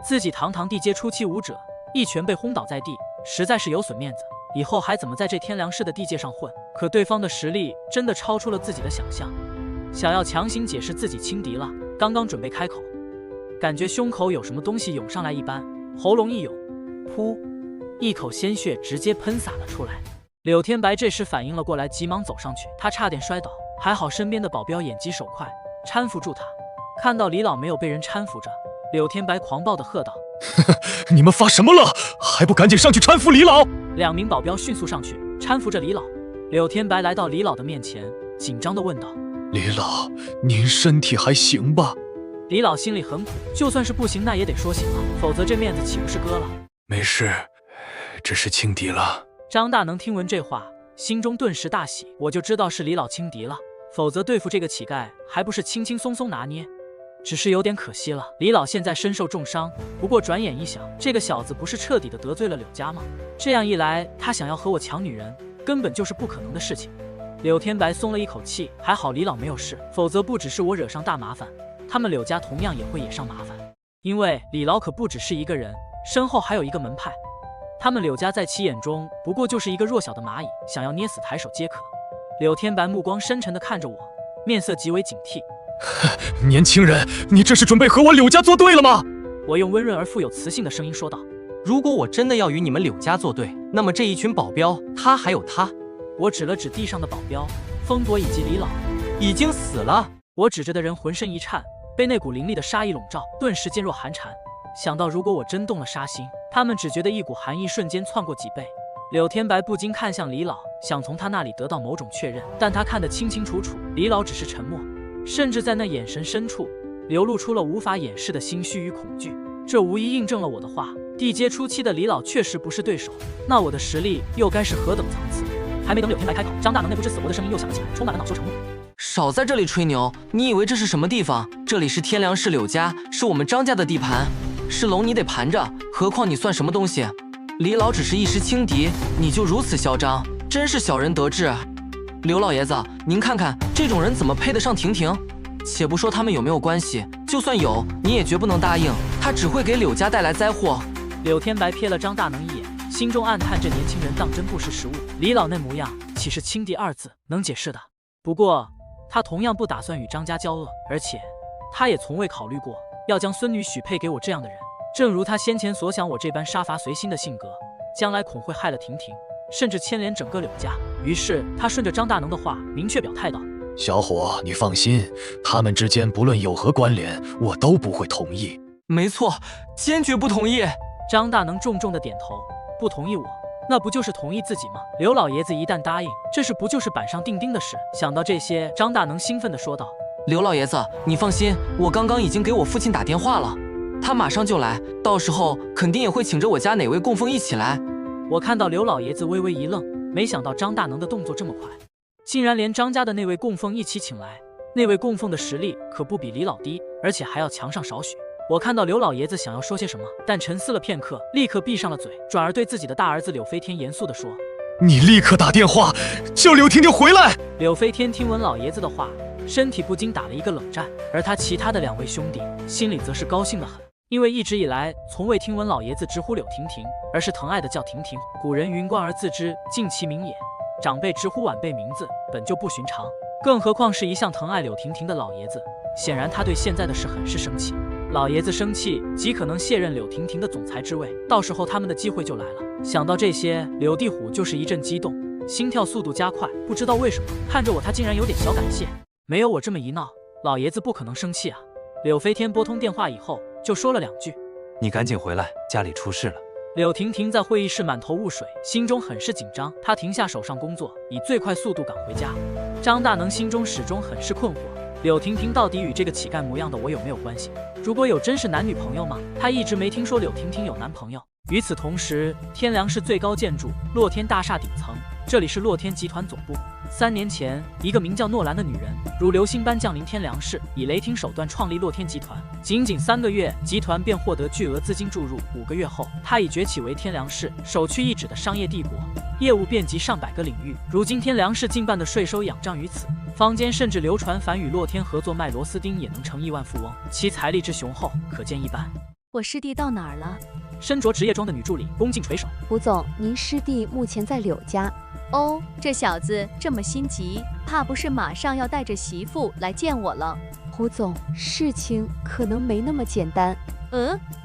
自己堂堂地阶初期武者，一拳被轰倒在地，实在是有损面子，以后还怎么在这天良市的地界上混？可对方的实力真的超出了自己的想象，想要强行解释自己轻敌了，刚刚准备开口，感觉胸口有什么东西涌上来一般，喉咙一涌，噗，一口鲜血直接喷洒了出来。柳天白这时反应了过来，急忙走上去，他差点摔倒，还好身边的保镖眼疾手快，搀扶住他。看到李老没有被人搀扶着，柳天白狂暴地喝道：“你们发什么了？还不赶紧上去搀扶李老！”两名保镖迅速上去搀扶着李老。柳天白来到李老的面前，紧张地问道：“李老，您身体还行吧？”李老心里很苦，就算是不行，那也得说行了，否则这面子岂不是割了？没事，只是轻敌了。张大能听闻这话，心中顿时大喜，我就知道是李老轻敌了，否则对付这个乞丐还不是轻轻松松拿捏。只是有点可惜了，李老现在身受重伤，不过转眼一想，这个小子不是彻底的得罪了柳家吗？这样一来，他想要和我抢女人，根本就是不可能的事情。柳天白松了一口气，还好李老没有事，否则不只是我惹上大麻烦，他们柳家同样也会惹上麻烦。因为李老可不只是一个人，身后还有一个门派，他们柳家在其眼中不过就是一个弱小的蚂蚁，想要捏死抬手皆可。柳天白目光深沉地看着我，面色极为警惕。年轻人，你这是准备和我柳家作对了吗？我用温润而富有磁性的声音说道：“如果我真的要与你们柳家作对，那么这一群保镖，他还有他。”我指了指地上的保镖，风伯以及李老已经死了。我指着的人浑身一颤，被那股凌厉的杀意笼罩，顿时坚若寒蝉。想到如果我真动了杀心，他们只觉得一股寒意瞬间窜过脊背。柳天白不禁看向李老，想从他那里得到某种确认，但他看得清清楚楚，李老只是沉默，甚至在那眼神深处流露出了无法掩饰的心虚与恐惧。这无疑印证了我的话，地阶初期的李老确实不是对手，那我的实力又该是何等层次？还没等柳天白开口，张大能那不知死活的声音又响了起来，充满了恼羞成怒。少在这里吹牛，你以为这是什么地方？这里是天良市柳家，是我们张家的地盘，是龙你得盘着，何况你算什么东西？李老只是一时轻敌，你就如此嚣张，真是小人得志。刘老爷子，您看看这种人怎么配得上婷婷？且不说他们有没有关系，就算有，你也绝不能答应，他只会给柳家带来灾祸。柳天白瞥了张大能一眼，心中暗叹这年轻人当真不识时务，李老那模样岂是轻敌二字能解释的？不过他同样不打算与张家交恶，而且他也从未考虑过要将孙女许配给我这样的人。正如他先前所想，我这般杀伐随心的性格，将来恐会害了婷婷，甚至牵连整个柳家。于是他顺着张大能的话，明确表态道：“小伙，你放心，他们之间不论有何关联，我都不会同意。没错，坚决不同意。张大能重重的点头，不同意我，那不就是同意自己吗？刘老爷子一旦答应，这事不就是板上钉钉的事？想到这些，张大能兴奋地说道：“刘老爷子，你放心，我刚刚已经给我父亲打电话了，他马上就来，到时候肯定也会请着我家哪位供奉一起来。”我看到刘老爷子微微一愣，没想到张大能的动作这么快，竟然连张家的那位供奉一起请来。那位供奉的实力可不比李老低，而且还要强上少许。我看到刘老爷子想要说些什么，但沉思了片刻，立刻闭上了嘴，转而对自己的大儿子柳飞天严肃地说：“你立刻打电话叫柳婷婷回来。”柳飞天听闻老爷子的话，身体不禁打了一个冷战，而他其他的2位兄弟心里则是高兴得很，因为一直以来从未听闻老爷子直呼柳婷婷，而是疼爱的叫婷婷。古人云：“观而自知，近其名也。”长辈直呼晚辈名字本就不寻常，更何况是一向疼爱柳婷婷的老爷子。显然他对现在的事很是生气。老爷子生气，极可能卸任柳婷婷的总裁之位，到时候他们的机会就来了。想到这些，柳地虎就是一阵激动，心跳速度加快。不知道为什么，看着我他竟然有点小感谢。没有我这么一闹，老爷子不可能生气啊。柳飞天拨通电话以后，就说了2句：“你赶紧回来，家里出事了。”柳婷婷在会议室满头雾水，心中很是紧张。她停下手上工作，以最快速度赶回家。张大能心中始终很是困惑，柳婷婷到底与这个乞丐模样的我有没有关系？如果有，真是男女朋友吗？他一直没听说柳婷婷有男朋友。与此同时，天良市最高建筑洛天大厦顶层，这里是洛天集团总部。3年前，一个名叫诺兰的女人如流星般降临天良市，以雷霆手段创立洛天集团。仅3个月，集团便获得巨额资金注入。5个月后，她已崛起为天良市首屈一指的商业帝国，业务遍及上百个领域。如今天良市近半的税收仰仗于此，坊间甚至流传凡与洛天合作卖螺丝钉也能成亿万富翁，其财力之雄厚可见一斑。我师弟到哪儿了？身着职业装的女助理恭敬垂首。胡总，您师弟目前在柳家。哦，这小子这么心急，怕不是马上要带着媳妇来见我了。胡总，事情可能没那么简单。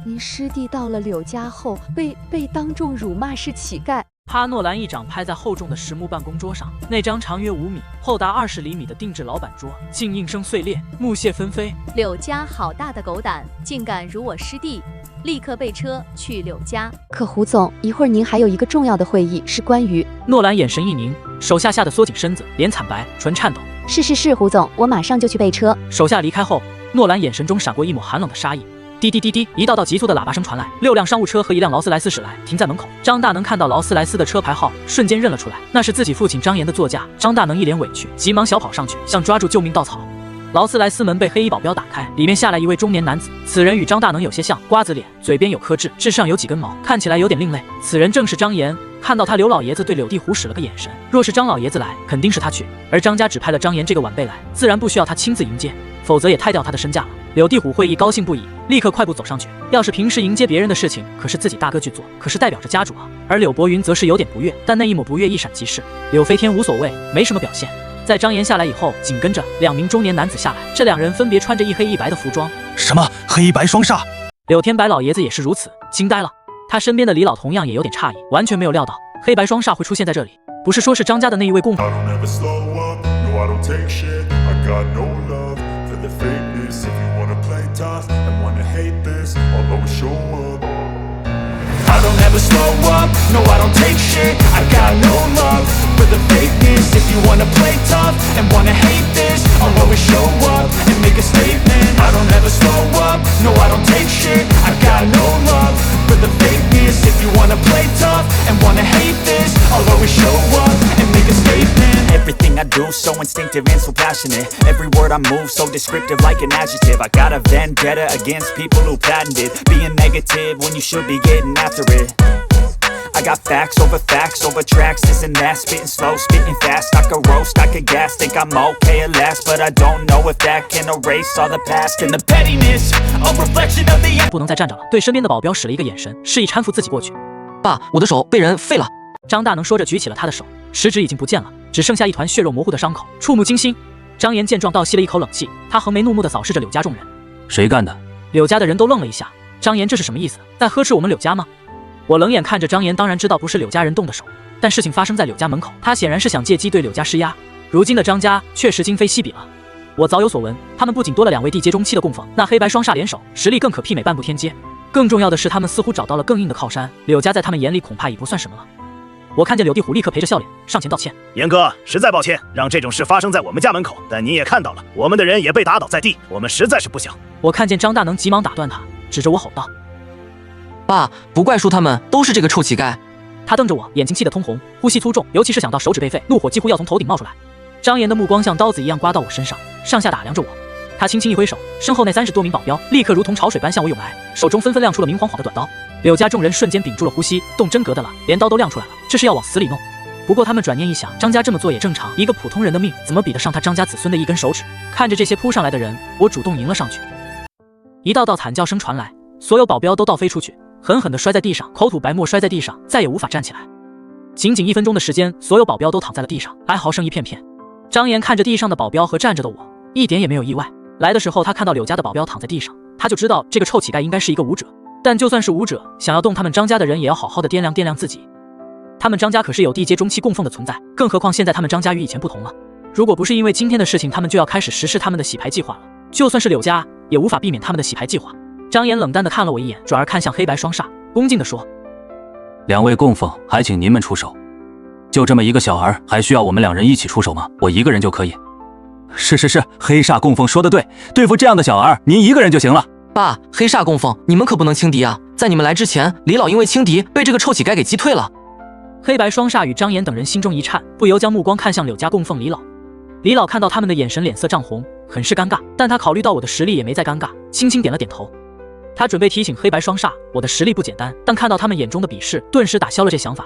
您师弟到了柳家后，被当众辱骂是乞丐。啪！诺兰一掌拍在厚重的实木办公桌上，那张长约5米、厚达20厘米的定制老板桌竟应声碎裂，木屑纷飞。柳家好大的狗胆，竟敢辱我师弟！立刻备车去柳家。可胡总，一会儿您还有一个重要的会议，是关于……诺兰眼神一凝，手下吓得缩紧身子，脸惨白，唇颤抖。是，胡总，我马上就去备车。手下离开后，诺兰眼神中闪过一抹寒冷的杀意。滴滴滴滴，一道急促的喇叭声传来，6辆商务车和1辆劳斯莱斯驶来，停在门口。张大能看到劳斯莱斯的车牌号，瞬间认了出来，那是自己父亲张岩的座驾。张大能一脸委屈，急忙小跑上去，像抓住救命稻草。劳斯莱斯门被黑衣保镖打开，里面下来一位中年男子，此人与张大能有些像，瓜子脸，嘴边有颗痣，痣上有几根毛，看起来有点另类。此人正是张岩。看到他，刘老爷子对柳地虎使了个眼神，若是张老爷子来，肯定是他去，而张家指派了张岩这个晚辈来，自然不需要他亲自迎接，否则也太掉他的身价了。柳地虎会议高兴不已，立刻快步走上去。要是平时迎接别人的事情，可是自己大哥去做，可是代表着家主啊。而柳伯云则是有点不悦，但那一抹不悦一闪即逝。柳飞天无所谓，没什么表现。在张岩下来以后，紧跟着2名中年男子下来，这2人分别穿着一黑一白的服装。什么黑白双煞？柳天白老爷子也是如此，惊呆了。他身边的李老同样也有点诧异，完全没有料到黑白双煞会出现在这里。不是说是张家的那一位供奉。I don't ever slow up, no I don't take shit. I got no love for the fakeness. If you wanna play tough and wanna hate this, I'll always show up and make a statement. I don't ever slow up, no I don't take shit. I got no love for the fakeness. If you wanna play tough and wanna hate this, I'll always show up and make a statement. Everything I do so instinctive and so passionate. Every word I move so descriptive like an adjective. I got a vendetta against people who patented being negative when you should be getting after it. I got facts over tracks, this and that. Spitting slow, spitting fast. I could roast, I could gas. Think I'm okay at last, but I don't know if that can erase all the past and the pettiness. A reflection of the 不能再站着了，对身边的保镖使了一个眼神，示意搀扶自己过去。爸，我的手被人废了。张大能说着举起了他的手，食指已经不见了，只剩下一团血肉模糊的伤口，触目惊心。张岩见状倒吸了一口冷气，他横眉怒目地扫视着柳家众人。谁干的？柳家的人都愣了一下。张岩这是什么意思？在呵斥我们柳家吗？我冷眼看着张岩，当然知道不是柳家人动的手，但事情发生在柳家门口，他显然是想借机对柳家施压。如今的张家确实今非昔比了。我早有所闻，他们不仅多了2位地阶中期的供奉，那黑白双煞联手，实力更可媲美半步天阶。更重要的是，他们似乎找到了更硬的靠山，柳家在他们眼里恐怕已不算什么了。我看见柳地虎立刻陪着笑脸上前道歉：“严哥，实在抱歉，让这种事发生在我们家门口。但你也看到了，我们的人也被打倒在地，我们实在是不想。”我看见张大能急忙打断他，指着我吼道：“爸，不怪叔他们，都是这个臭乞丐。”他瞪着我，眼睛气得通红，呼吸粗重，尤其是想到手指被废，怒火几乎要从头顶冒出来。张岩的目光像刀子一样刮到我身上，上下打量着我。他轻轻一挥手，身后那30多名保镖立刻如同潮水般向我涌来，手中纷纷亮出了明晃晃的短刀。柳家众人瞬间屏住了呼吸，动真格的了，连刀都亮出来了，这是要往死里弄。不过他们转念一想，张家这么做也正常，一个普通人的命怎么比得上他张家子孙的一根手指？看着这些扑上来的人，我主动迎了上去。一道道惨叫声传来，所有保镖都倒飞出去，狠狠地摔在地上，口吐白沫摔在地上，再也无法站起来。仅仅1分钟的时间，所有保镖都躺在了地上，哀嚎声一片片。张岩看着地上的保镖和站着的我，一点也没有意外。来的时候他看到柳家的保镖躺在地上，他就知道这个臭乞丐应该是一个武者。但就算是武者，想要动他们张家的人，也要好好的掂量掂量自己。他们张家可是有地阶中期供奉的存在，更何况现在他们张家与以前不同了。如果不是因为今天的事情，他们就要开始实施他们的洗牌计划了。就算是柳家，也无法避免他们的洗牌计划。张岩冷淡地看了我一眼，转而看向黑白双煞，恭敬地说：“2位供奉，还请您们出手。就这么一个小儿，还需要我们2人一起出手吗？我一个人就可以。”“是，黑煞供奉说得对，对付这样的小儿，您一个人就行了。”“爸，黑煞供奉，你们可不能轻敌啊！在你们来之前，李老因为轻敌被这个臭乞丐给击退了。”黑白双煞与张岩等人心中一颤，不由将目光看向柳家供奉李老。李老看到他们的眼神，脸色涨红，很是尴尬，但他考虑到我的实力，也没再尴尬，轻轻点了点头。他准备提醒黑白双煞，我的实力不简单，但看到他们眼中的鄙视，顿时打消了这想法，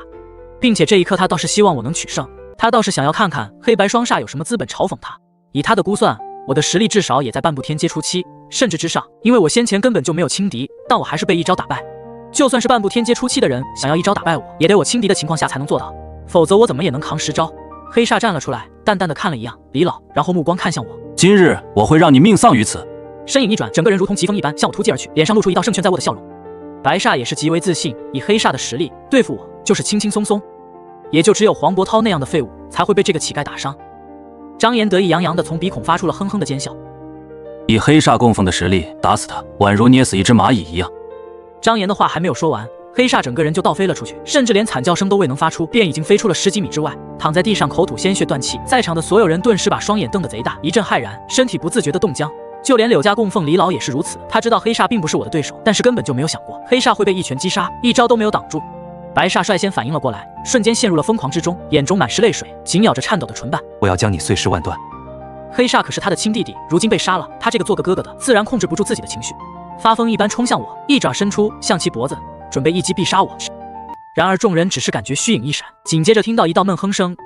并且这一刻他倒是希望我能取胜，他倒是想要看看黑白双煞有什么资本嘲讽他。以他的估算，我的实力至少也在半步天阶初期，甚至之上，因为我先前根本就没有轻敌，但我还是被一招打败。就算是半步天阶初期的人，想要一招打败我，也得我轻敌的情况下才能做到，否则我怎么也能扛10招。黑煞站了出来，淡淡的看了一眼李老，然后目光看向我：“今日我会让你命丧于此。”身影一转，整个人如同疾风一般向我突击而去，脸上露出一道胜券在握的笑容。白煞也是极为自信，以黑煞的实力对付我就是轻轻松松，也就只有黄渤涛那样的废物才会被这个乞丐打伤。张岩得意洋洋地从鼻孔发出了哼哼的尖笑。以黑煞供奉的实力打死他，宛如捏死一只蚂蚁一样。张岩的话还没有说完，黑煞整个人就倒飞了出去，甚至连惨叫声都未能发出，便已经飞出了10几米之外，躺在地上口吐鲜血断气。在场的所有人顿时把双眼瞪得贼大，一阵骇然，身体不自觉地冻僵。就连柳家供奉李老也是如此，他知道黑煞并不是我的对手，但是根本就没有想过黑煞会被一拳击杀，一招都没有挡住。白煞率先反应了过来，瞬间陷入了疯狂之中，眼中满是泪水，紧咬着颤抖的唇瓣。我要将你碎尸万段。黑煞可是他的亲弟弟，如今被杀了，他这个做个哥哥的自然控制不住自己的情绪，发疯一般冲向我，一爪伸出向其脖子，准备一击必杀我。然而众人只是感觉虚影一闪，紧接着听到一道闷哼声，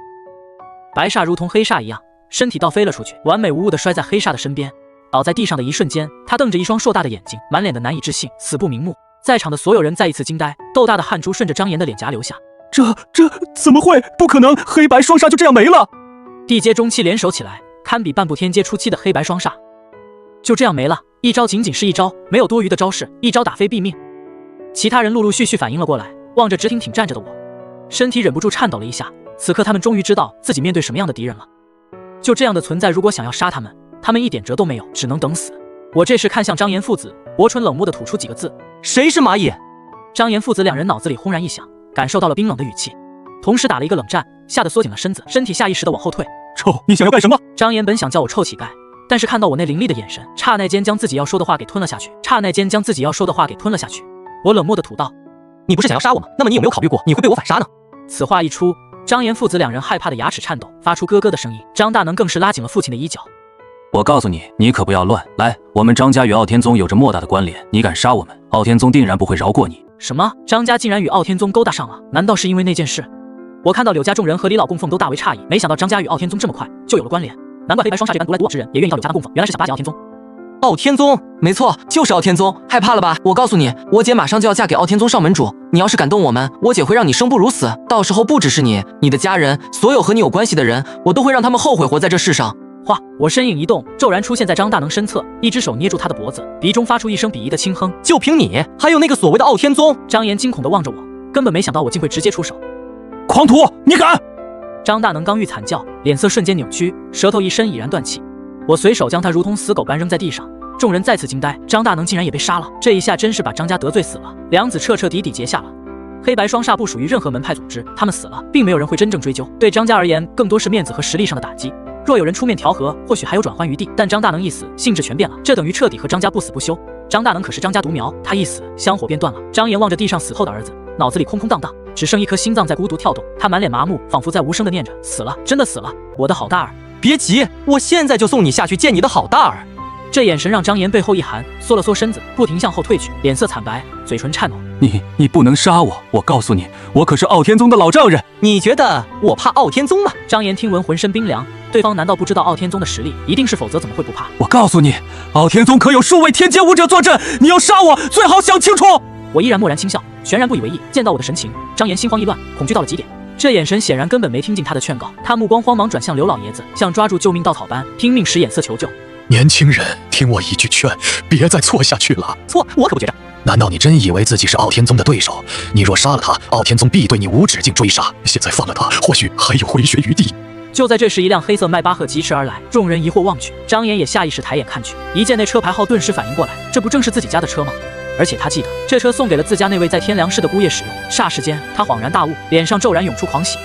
白煞如同黑煞一样，身体倒飞了出去，完美无误地摔在黑煞的身边。倒在地上的一瞬间，他瞪着一双硕大的眼睛，满脸的难以置信，死不瞑目。在场的所有人再一次惊呆，豆大的汗珠顺着张岩的脸颊流下。这怎么会？不可能！黑白双煞就这样没了！地阶中期联手起来，堪比半步天阶初期的黑白双煞，就这样没了。一招仅仅是一招，没有多余的招式，一招打飞毙命。其他人陆陆续续反应了过来，望着直挺挺站着的我，身体忍不住颤抖了一下。此刻他们终于知道自己面对什么样的敌人了。就这样的存在，如果想要杀他们，他们一点辙都没有，只能等死。我这时看向张岩父子，薄唇冷漠地吐出几个字：“谁是蚂蚁？”张岩父子两人脑子里轰然一响，感受到了冰冷的语气，同时打了一个冷战，吓得缩紧了身子，身体下意识地往后退。臭，你想要干什么？张岩本想叫我臭乞丐，但是看到我那凌厉的眼神，刹那间将自己要说的话给吞了下去。我冷漠地吐道：“你不是想要杀我吗？那么你有没有考虑过你会被我反杀呢？”此话一出，张岩父子两人害怕的牙齿颤抖，发出咯咯的声音。张大能更是拉紧了父亲的衣角。我告诉你，你可不要乱来！我们张家与傲天宗有着莫大的关联，你敢杀我们，傲天宗定然不会饶过你。什么？张家竟然与傲天宗勾搭上了？难道是因为那件事？我看到柳家众人和李老供奉都大为诧异，没想到张家与傲天宗这么快就有了关联，难怪黑白双煞这般独来独往之人也愿意到柳家的供奉，原来是想巴结傲天宗。傲天宗，没错，就是傲天宗。害怕了吧？我告诉你，我姐马上就要嫁给傲天宗上门主，你要是敢动我们，我姐会让你生不如死。到时候不只是你，你的家人，所有和你有关系的人，我都会让他们后悔活在这世上。话，我身影一动，骤然出现在张大能身侧，一只手捏住他的脖子，鼻中发出一声鄙夷的轻哼。就凭你，还有那个所谓的傲天宗？张岩惊恐地望着我，根本没想到我竟会直接出手。狂徒，你敢！张大能刚欲惨叫，脸色瞬间扭曲，舌头一伸已然断气。我随手将他如同死狗般扔在地上，众人再次惊呆，张大能竟然也被杀了。这一下真是把张家得罪死了，梁子彻彻底底结下了。黑白双煞不属于任何门派组织，他们死了，并没有人会真正追究。对张家而言，更多是面子和实力上的打击。若有人出面调和，或许还有转圜余地。但张大能一死，性质全变了，这等于彻底和张家不死不休。张大能可是张家独苗，他一死，香火便断了。张岩望着地上死透的儿子，脑子里空空荡荡，只剩一颗心脏在孤独跳动。他满脸麻木，仿佛在无声地念着：死了，真的死了，我的好大儿。别急，我现在就送你下去见你的好大儿。这眼神让张岩背后一寒，缩了缩身子，不停向后退去，脸色惨白，嘴唇颤抖。你不能杀我！我告诉你，我可是傲天宗的老丈人。你觉得我怕傲天宗吗？张岩听闻浑身冰凉，对方难道不知道傲天宗的实力？一定是，否则怎么会不怕？我告诉你，傲天宗可有数位天阶武者坐镇，你要杀我，最好想清楚。我依然默然轻笑，全然不以为意。见到我的神情，张岩心慌意乱，恐惧到了极点。这眼神显然根本没听进他的劝告，他目光慌忙转向刘老爷子，像抓住救命稻草般拼命使眼色求救。年轻人，听我一句劝，别再错下去了。错，我可不觉着。难道你真以为自己是傲天宗的对手？你若杀了他，傲天宗必对你无止境追杀。现在放了他，或许还有回旋余地。就在这时，一辆黑色迈巴赫疾驰而来，众人疑惑望去，张岩也下意识抬眼看去，一见那车牌号，顿时反应过来，这不正是自己家的车吗？而且他记得这车送给了自家那位在天良市的姑爷使用。霎时间，他恍然大悟，脸上骤然涌出狂喜。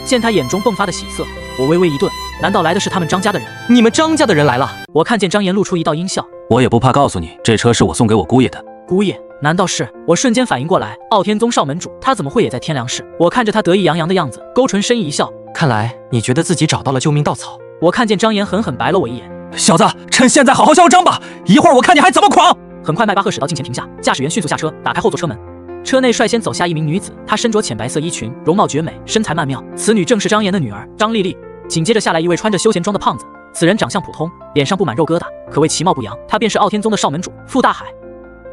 见他眼中迸发的喜色，我微微一顿，难道来的是他们张家的人？你们张家的人来了？我看见张岩露出一道阴笑，我也不怕告诉你，这车是我送给我姑爷的。姑爷？难道是？我瞬间反应过来，傲天宗少门主，他怎么会也在天良市？我看着他得意洋洋的样子，勾唇深意一笑。看来你觉得自己找到了救命稻草。我看见张岩狠狠白了我一眼，小子，趁现在好好嚣张吧，一会儿我看你还怎么狂！很快，迈巴赫驶到近前停下，驾驶员迅速下车，打开后座车门。车内率先走下一名女子，她身着浅白色衣裙，容貌绝美，身材曼妙。此女正是张岩的女儿张丽丽。紧接着下来一位穿着休闲装的胖子，此人长相普通，脸上布满肉疙瘩，可谓其貌不扬。他便是傲天宗的少门主傅大海。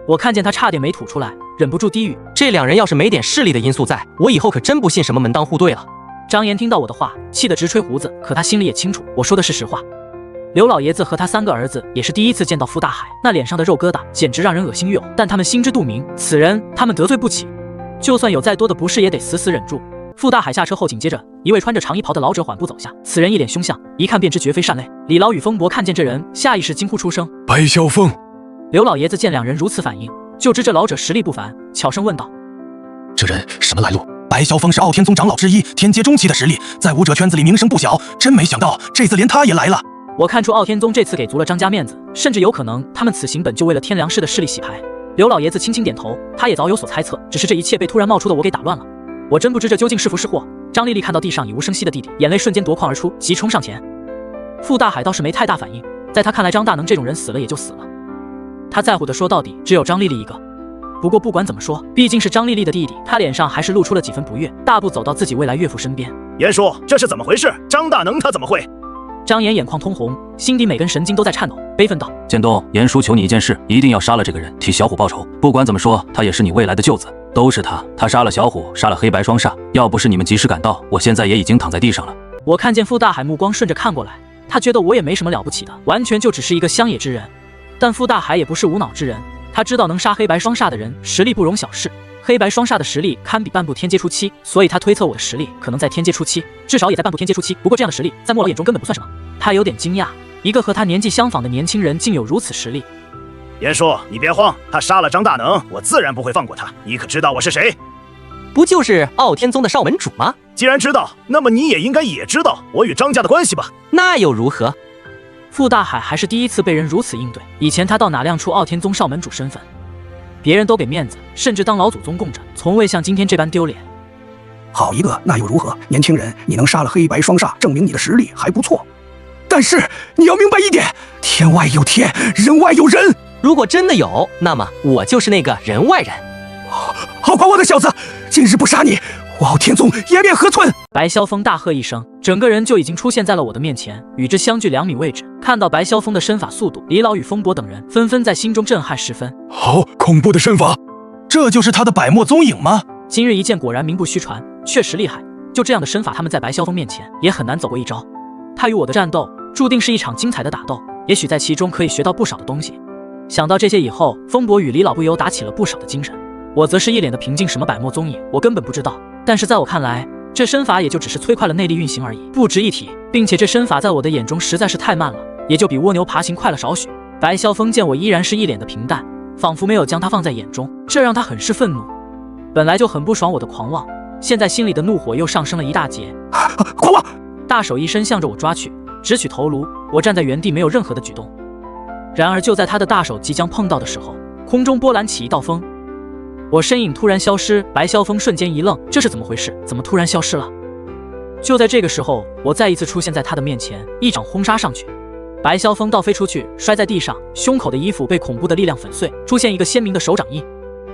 我看见他差点没吐出来，忍不住低语：这两人要是没点势力的因素在，我以后可真不信什么门当户对了。张岩听到我的话，气得直吹胡子，可他心里也清楚，我说的是实话。刘老爷子和他3个儿子也是第一次见到傅大海，那脸上的肉疙瘩简直让人恶心欲呕。但他们心知肚明，此人他们得罪不起，就算有再多的不适，也得死死忍住。傅大海下车后，紧接着一位穿着长衣袍的老者缓步走下，此人一脸凶相，一看便知绝非善类。李老与风伯看见这人，下意识惊呼出声：白霄峰！刘老爷子见两人如此反应，就知这老者实力不凡，悄声问道：这人什么来路？白霄峰是傲天宗长老之一，天阶中期的实力，在武者圈子里名声不小，真没想到这次连他也来了。我看出傲天宗这次给足了张家面子，甚至有可能他们此行本就为了天良市的势力洗牌。刘老爷子轻轻点头，他也早有所猜测，只是这一切被突然冒出的我给打乱了。我真不知这究竟是福是祸。张丽丽看到地上已无声息的弟弟，眼泪瞬间夺眶而出，急冲上前。傅大海倒是没太大反应，在他看来，张大能这种人死了也就死了，他在乎的说到底只有张丽丽一个。不过不管怎么说，毕竟是张丽丽的弟弟，他脸上还是露出了几分不悦，大步走到自己未来岳父身边。严叔，这是怎么回事？张大能他怎么会？张岩眼眶通红，心底每根神经都在颤抖，悲愤道：剑东，严叔求你一件事，一定要杀了这个人，替小虎报仇。不管怎么说，他也是你未来的舅子，都是他杀了小虎，杀了黑白双煞，要不是你们及时赶到，我现在也已经躺在地上了。我看见傅大海目光顺着看过来，他觉得我也没什么了不起的，完全就只是一个乡野之人。但傅大海也不是无脑之人，他知道能杀黑白双煞的人实力不容小视，黑白双煞的实力堪比半步天阶初期，所以他推测我的实力可能在天阶初期，至少也在半步天阶初期。不过这样的实力在莫老眼中根本不算什么。他有点惊讶，一个和他年纪相仿的年轻人竟有如此实力。严叔，你别慌，他杀了张大能，我自然不会放过他。你可知道我是谁？不就是傲天宗的少门主吗？既然知道，那么你也应该知道我与张家的关系吧？那又如何？傅大海还是第一次被人如此应对，以前他倒哪亮出傲天宗少门主身份，别人都给面子，甚至当老祖宗供着，从未像今天这般丢脸。好一个，那又如何？年轻人，你能杀了黑白双煞，证明你的实力还不错。但是你要明白一点，天外有天，人外有人。如果真的有，那么我就是那个人外人。好狂妄的小子！今日不杀你，我傲天宗颜面何存？白霄峰大喝一声，整个人就已经出现在了我的面前，与之相距2米位置。看到白霄峰的身法速度，李老与风伯等人纷纷在心中震撼十分。好恐怖的身法！这就是他的百墨踪影吗？今日一见，果然名不虚传，确实厉害。就这样的身法，他们在白霄峰面前也很难走过一招。他与我的战斗注定是一场精彩的打斗，也许在其中可以学到不少的东西。想到这些以后，风伯与李老不由打起了不少的精神。我则是一脸的平静，什么百墨踪影我根本不知道，但是在我看来，这身法也就只是催快了内力运行而已，不值一提。并且这身法在我的眼中实在是太慢了，也就比蜗牛爬行快了少许。白霄峰见我依然是一脸的平淡，仿佛没有将他放在眼中，这让他很是愤怒。本来就很不爽我的狂妄，现在心里的怒火又上升了一大截。狂妄！大手一伸向着我抓去，直取头颅。我站在原地没有任何的举动。然而就在他的大手即将碰到的时候，空中波澜起一道风，我身影突然消失。白霄峰瞬间一愣，这是怎么回事？怎么突然消失了？就在这个时候，我再一次出现在他的面前，一掌轰杀上去。白霄峰倒飞出去，摔在地上，胸口的衣服被恐怖的力量粉碎，出现一个鲜明的手掌印。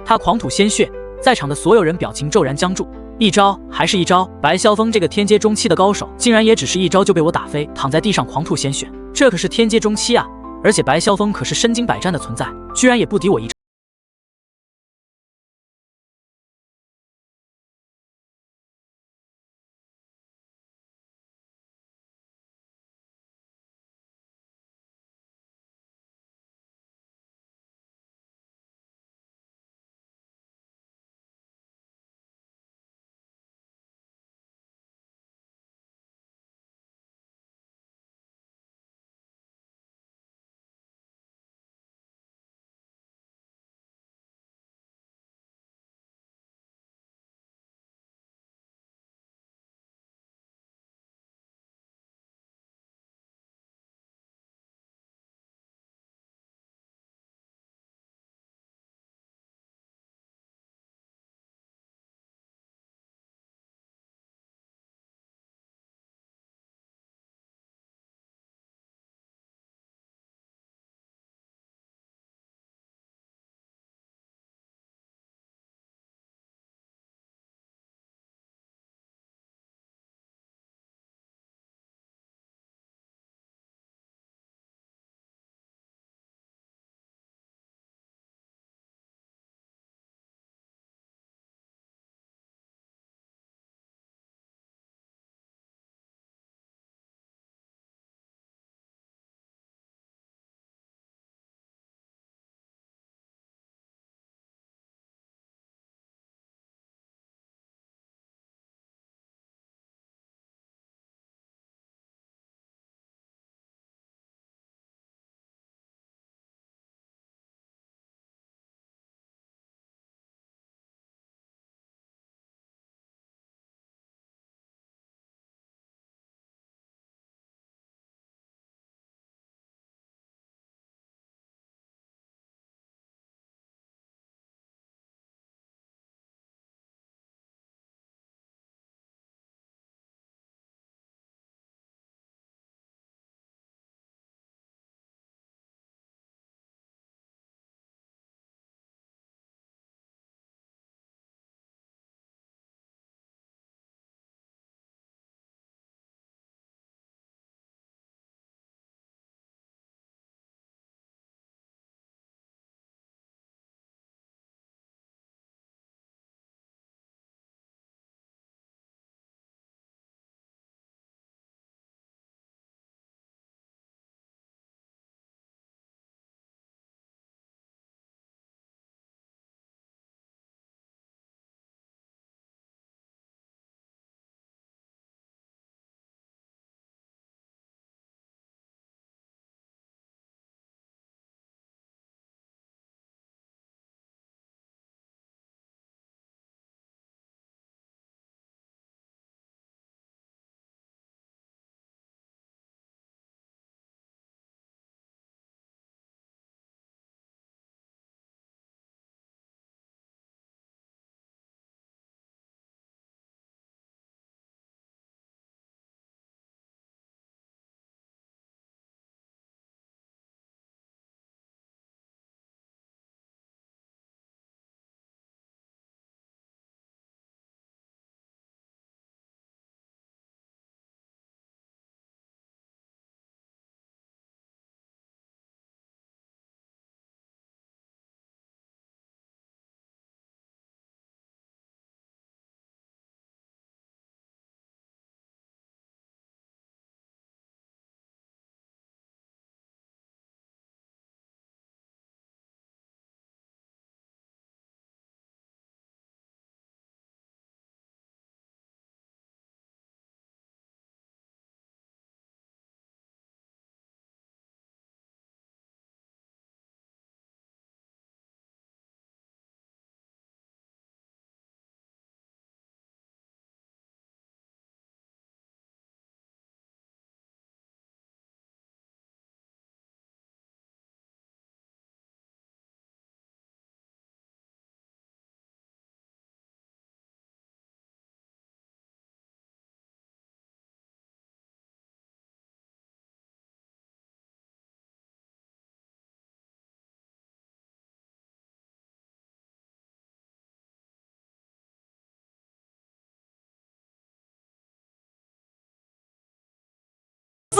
他狂吐鲜血，在场的所有人表情骤然僵住。一招还是一招，白霄峰这个天阶中期的高手，竟然也只是一招就被我打飞，躺在地上狂吐鲜血。这可是天阶中期啊！而且白霄峰可是身经百战的存在，居然也不敌我一招。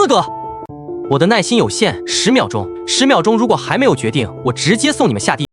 资格？我的耐心有限，10秒钟，10秒钟如果还没有决定，我直接送你们下地。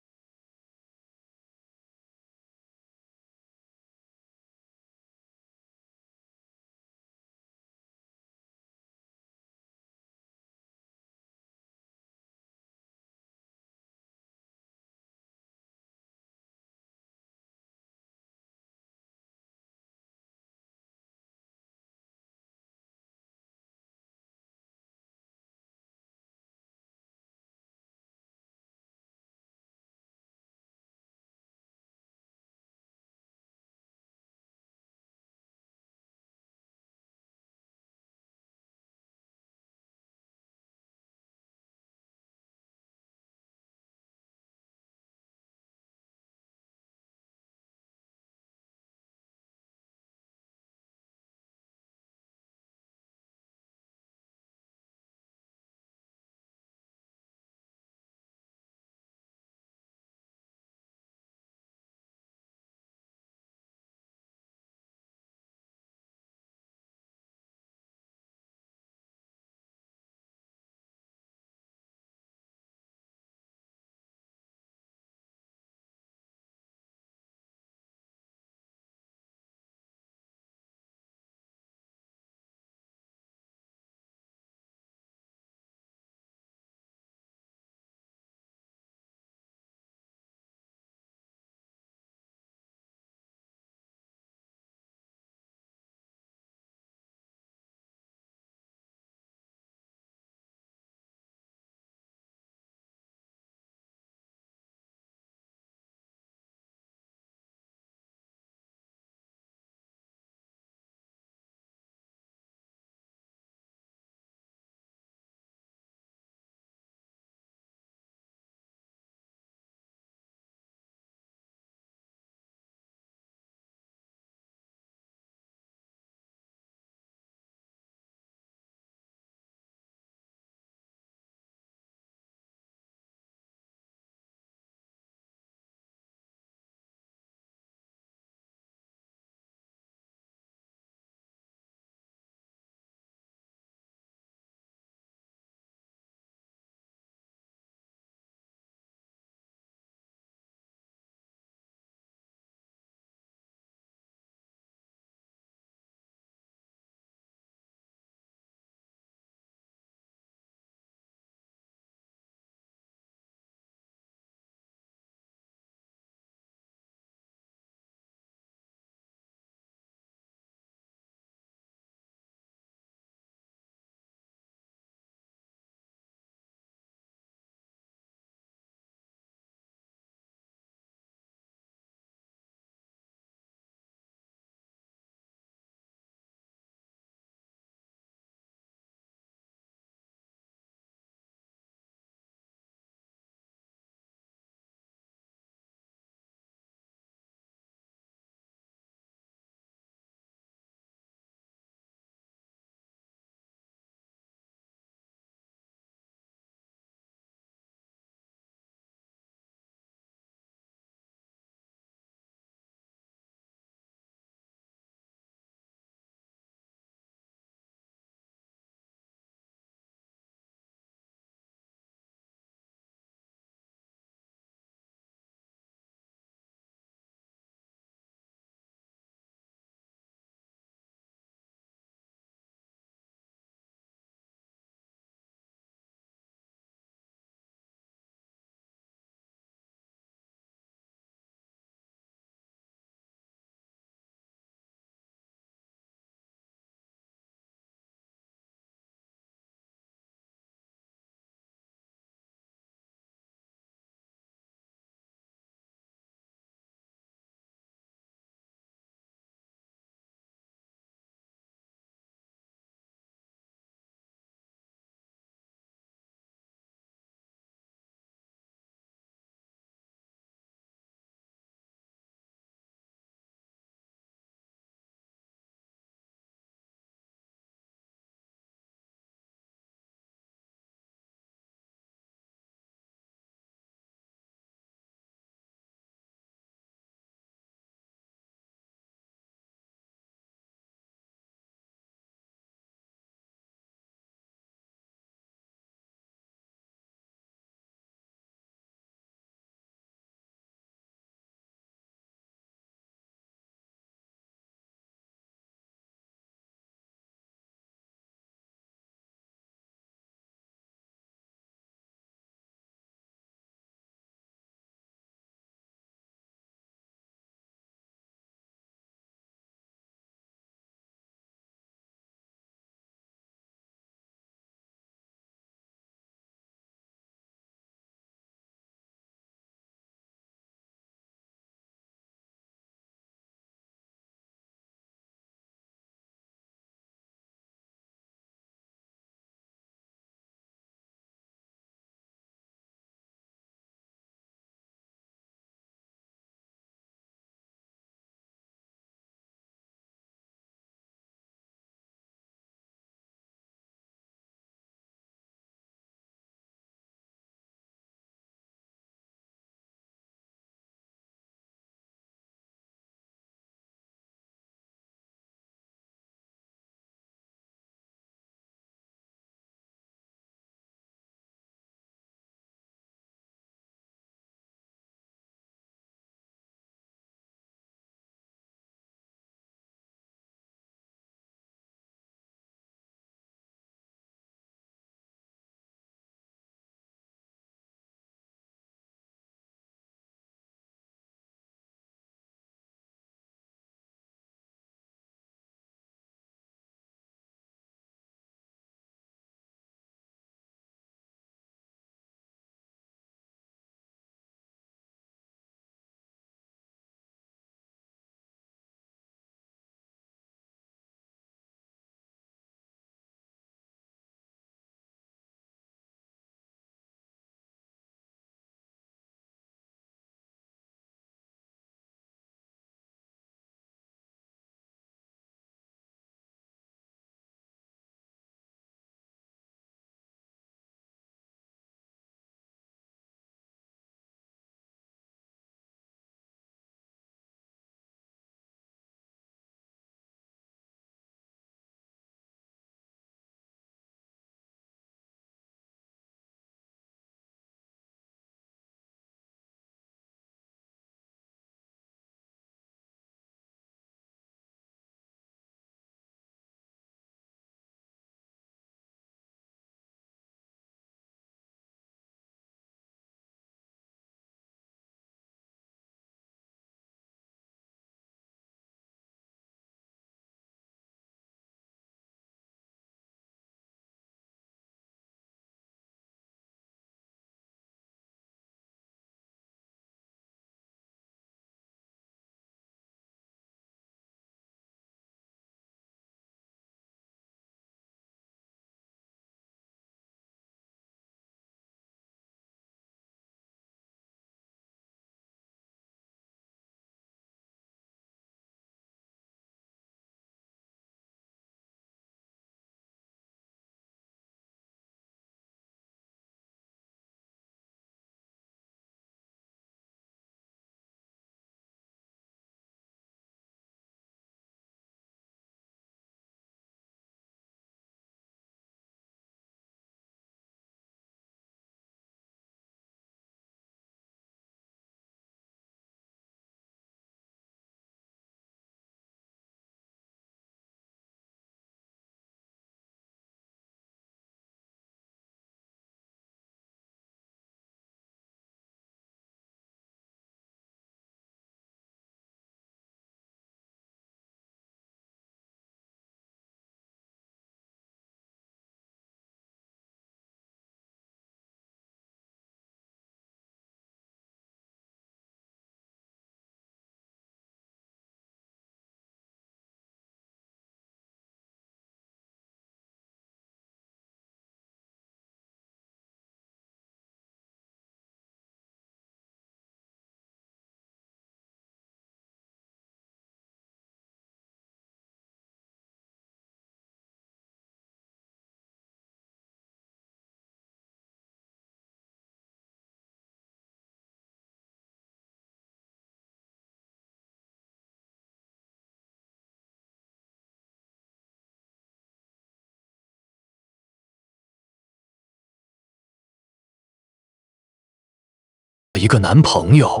一个男朋友。